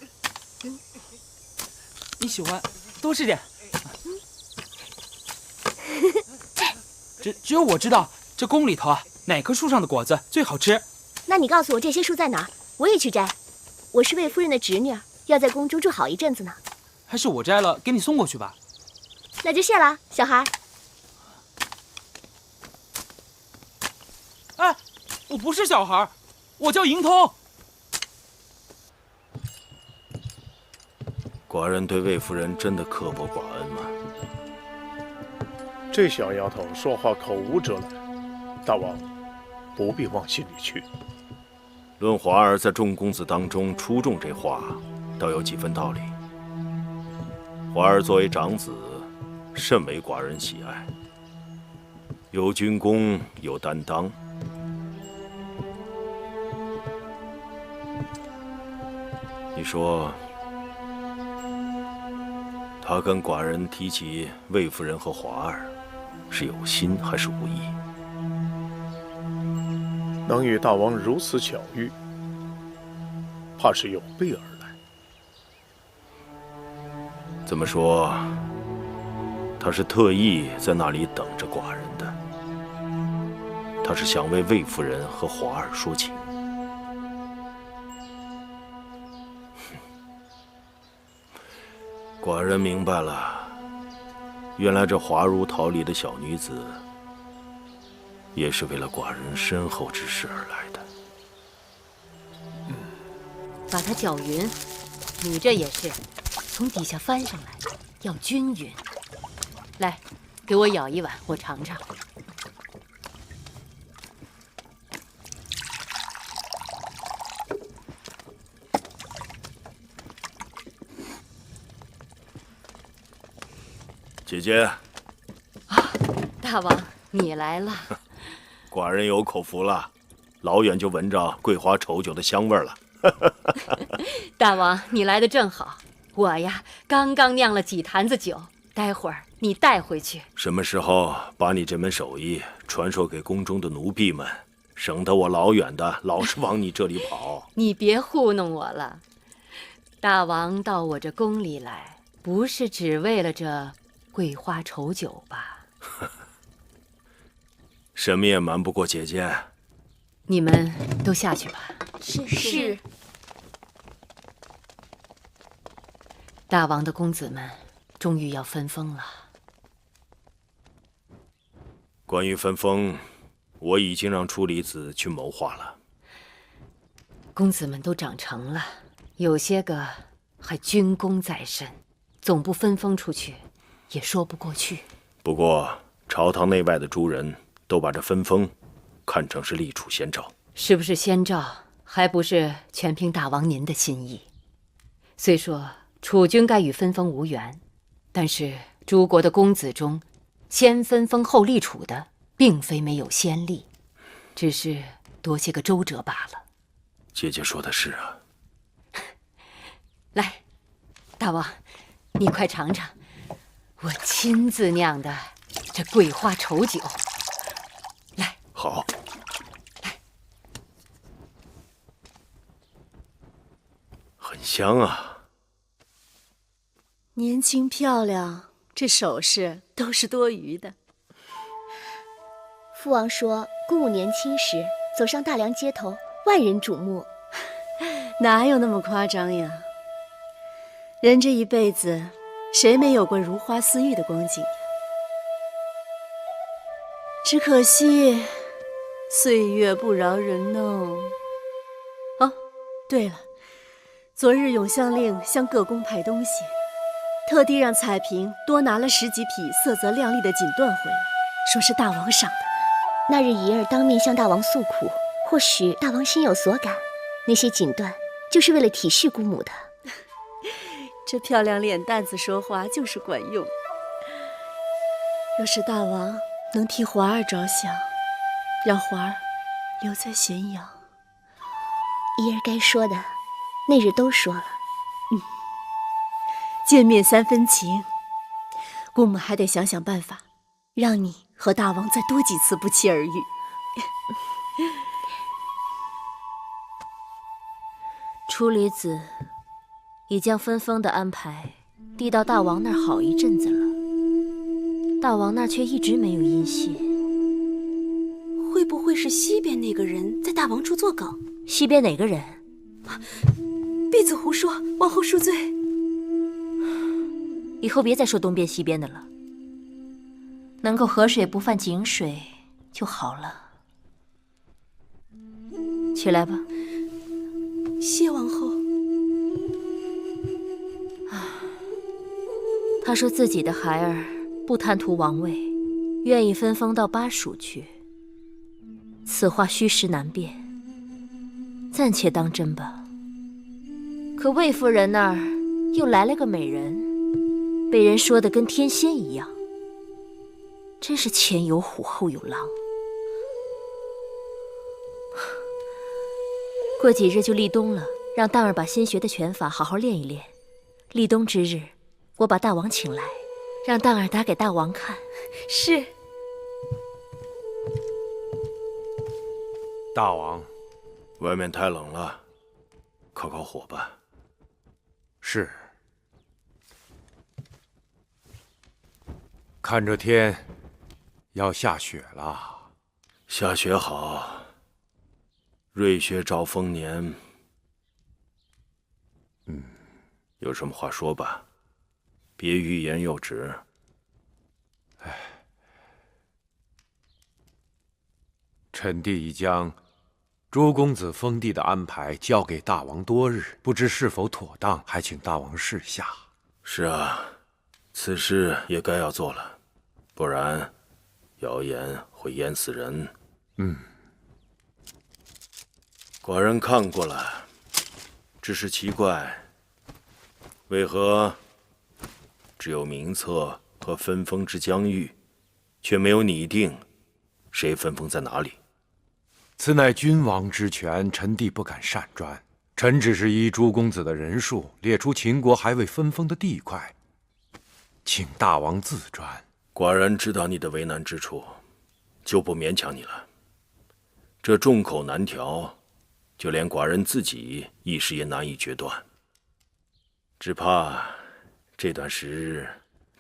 [SPEAKER 17] 你喜欢，多吃点。只有我知道，这宫里头啊，哪棵树上的果子最好吃。
[SPEAKER 5] 那你告诉我这些树在哪儿，我也去摘。我是魏夫人的侄女，要在宫中住好一阵子呢。
[SPEAKER 17] 还是我摘了给你送过去吧。
[SPEAKER 5] 那就谢了，小孩。
[SPEAKER 17] 哎，我不是小孩，我叫银通。
[SPEAKER 8] 寡人对魏夫人真的刻薄寡恩吗？
[SPEAKER 10] 这小丫头说话口无遮拦，大王不必往心里去。
[SPEAKER 8] 论华儿在众公子当中出众，这话倒有几分道理。华儿作为长子，甚为寡人喜爱，有军功，有担当。你说，他跟寡人提起魏夫人和华儿，是有心还是无意？
[SPEAKER 10] 能与大王如此巧遇，怕是有备而来。
[SPEAKER 8] 这么说，他是特意在那里等着寡人的。他是想为魏夫人和华儿说情。寡人明白了，原来这华如桃李的小女子，也是为了寡人身后之事而来的。
[SPEAKER 2] 把它搅匀，你这也是从底下翻上来，要均匀。来，给我舀一碗，我尝尝。
[SPEAKER 8] 姐姐，
[SPEAKER 2] 大王，你来了。
[SPEAKER 8] 寡人有口福了，老远就闻着桂花稠酒的香味儿了。
[SPEAKER 2] 大王，你来的正好，
[SPEAKER 18] 我呀，刚刚酿了几坛子酒，待会儿你带回去。
[SPEAKER 8] 什么时候把你这门手艺传授给宫中的奴婢们，省得我老远的老是往你这里跑。
[SPEAKER 18] 你别糊弄我了，大王到我这宫里来，不是只为了这桂花稠酒吧？
[SPEAKER 8] 什么也瞒不过姐姐。
[SPEAKER 18] 你们都下去吧。
[SPEAKER 2] 是。
[SPEAKER 18] 大王的公子们终于要分封了。
[SPEAKER 8] 关于分封，我已经让处理子去谋划了。
[SPEAKER 18] 公子们都长成了，有些个还军功在身，总不分封出去，也说不过去。
[SPEAKER 8] 不过朝堂内外的诸人都把这分封看成是立储先兆。
[SPEAKER 18] 是不是先兆，还不是全凭大王您的心意。虽说楚军该与分封无缘，但是诸国的公子中，先分封后立储的，并非没有先例，只是多些个周折罢了。
[SPEAKER 8] 姐姐说的是啊。
[SPEAKER 18] 来，大王，你快尝尝我亲自酿的这桂花稠酒。来，
[SPEAKER 8] 好。很香啊。
[SPEAKER 2] 年轻漂亮，这首饰都是多余的。
[SPEAKER 5] 父王说，公母年轻时走上大梁街头，万人瞩目。
[SPEAKER 2] 哪有那么夸张呀？人这一辈子，谁没有过如花似玉的光景呀？只可惜，岁月不饶人呢。哦，对了，昨日永相令向各宫派东西，特地让彩萍多拿了10几匹色泽亮丽的锦缎回来，说是大王赏的。
[SPEAKER 5] 那日仪儿当面向大王诉苦，或许大王心有所感，那些锦缎就是为了体恤姑母的。
[SPEAKER 2] 这漂亮脸蛋子说话就是管用。若是大王能替华儿着想，让华儿留在咸阳，
[SPEAKER 5] 仪儿该说的那日都说了。
[SPEAKER 2] 见面3分情，姑母还得想想办法，让你和大王再多几次不期而遇。
[SPEAKER 19] 处理子已将分封的安排递到大王那儿好一阵子了，大王那儿却一直没有音信。
[SPEAKER 2] 会不会是西边那个人在大王处作梗？
[SPEAKER 19] 西边哪个人？
[SPEAKER 2] 婢子胡说，王后恕罪。
[SPEAKER 19] 以后别再说东边西边的了，能够河水不犯井水就好了。起来吧。
[SPEAKER 2] 谢王后。
[SPEAKER 19] 他说自己的孩儿不贪图王位，愿意分封到巴蜀去。此话虚实难辨，暂且当真吧。可魏夫人那儿又来了个美人，被人说的跟天仙一样，真是前有虎后有狼。过几日就立冬了，让荡儿把新学的拳法好好练一练。立冬之日，我把大王请来，让荡儿打给大王看。
[SPEAKER 2] 是。
[SPEAKER 16] 大王，
[SPEAKER 8] 外面太冷了，烤烤火吧。
[SPEAKER 16] 是。看这天，要下雪了。
[SPEAKER 8] 下雪好。瑞雪兆丰年。有什么话说吧，别欲言又止。
[SPEAKER 16] 臣弟已将诸公子封地的安排交给大王多日，不知是否妥当，还请大王示下。
[SPEAKER 8] 是啊，此事也该要做了，不然谣言会淹死人。寡人看过了，只是奇怪，为何只有名册和分封之疆域，却没有拟定谁分封在哪里？
[SPEAKER 16] 此乃君王之权，臣弟不敢擅专。臣只是依诸公子的人数，列出秦国还未分封的地块，请大王自专。
[SPEAKER 8] 寡人知道你的为难之处，就不勉强你了。这众口难调，就连寡人自己一时也难以决断。只怕这段时日，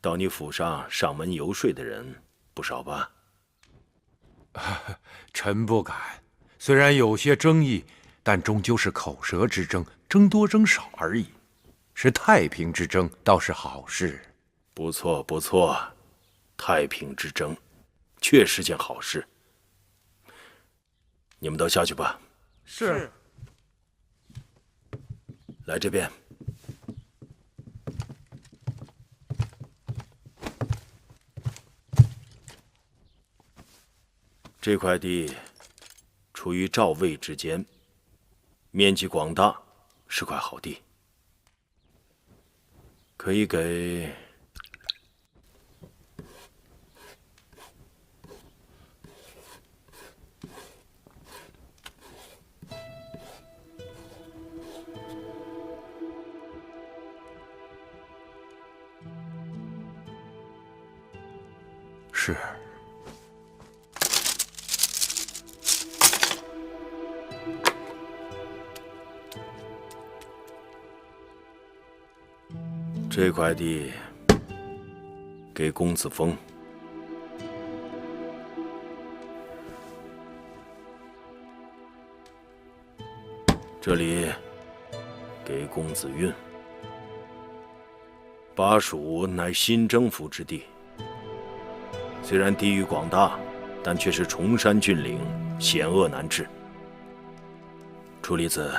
[SPEAKER 8] 到你府上上门游说的人不少吧？
[SPEAKER 16] 臣不敢。虽然有些争议，但终究是口舌之争，争多争少而已。是太平之争，倒是好事。
[SPEAKER 8] 不错不错，太平之争，确是件好事。你们都下去吧。
[SPEAKER 17] 是。
[SPEAKER 8] 来这边。这块地处于赵魏之间，面积广大，是块好地，可以给
[SPEAKER 16] 是。
[SPEAKER 8] 这块地给公子封，这里给公子运。巴蜀乃新征服之地，虽然地域广大，但却是崇山峻岭，险恶难治。楚离子，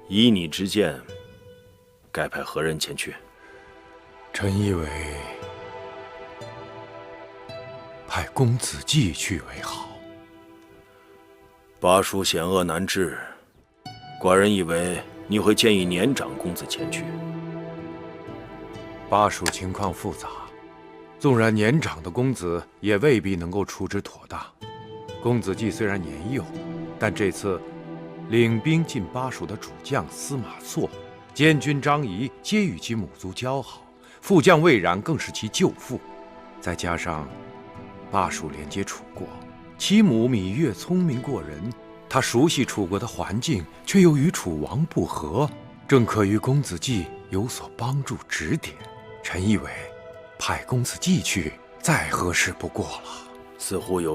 [SPEAKER 8] 依你之见，该派何人前去？
[SPEAKER 16] 臣以为派公子季去为好。
[SPEAKER 8] 巴蜀险恶难治，寡人以为你会建议年长公子前去。
[SPEAKER 16] 巴蜀情况复杂，纵然年长的公子也未必能够处置妥当。公子季虽然年幼，但这次领兵进巴蜀的主将司马错、监军张仪皆与其母族交好，副将魏冉更是其舅父。再加上巴蜀连接楚国，其母芈月聪明过人，她熟悉楚国的环境，却又与楚王不和，正可与公子季有所帮助指点。臣以为派公子季去，再合适不过了。
[SPEAKER 8] 似乎有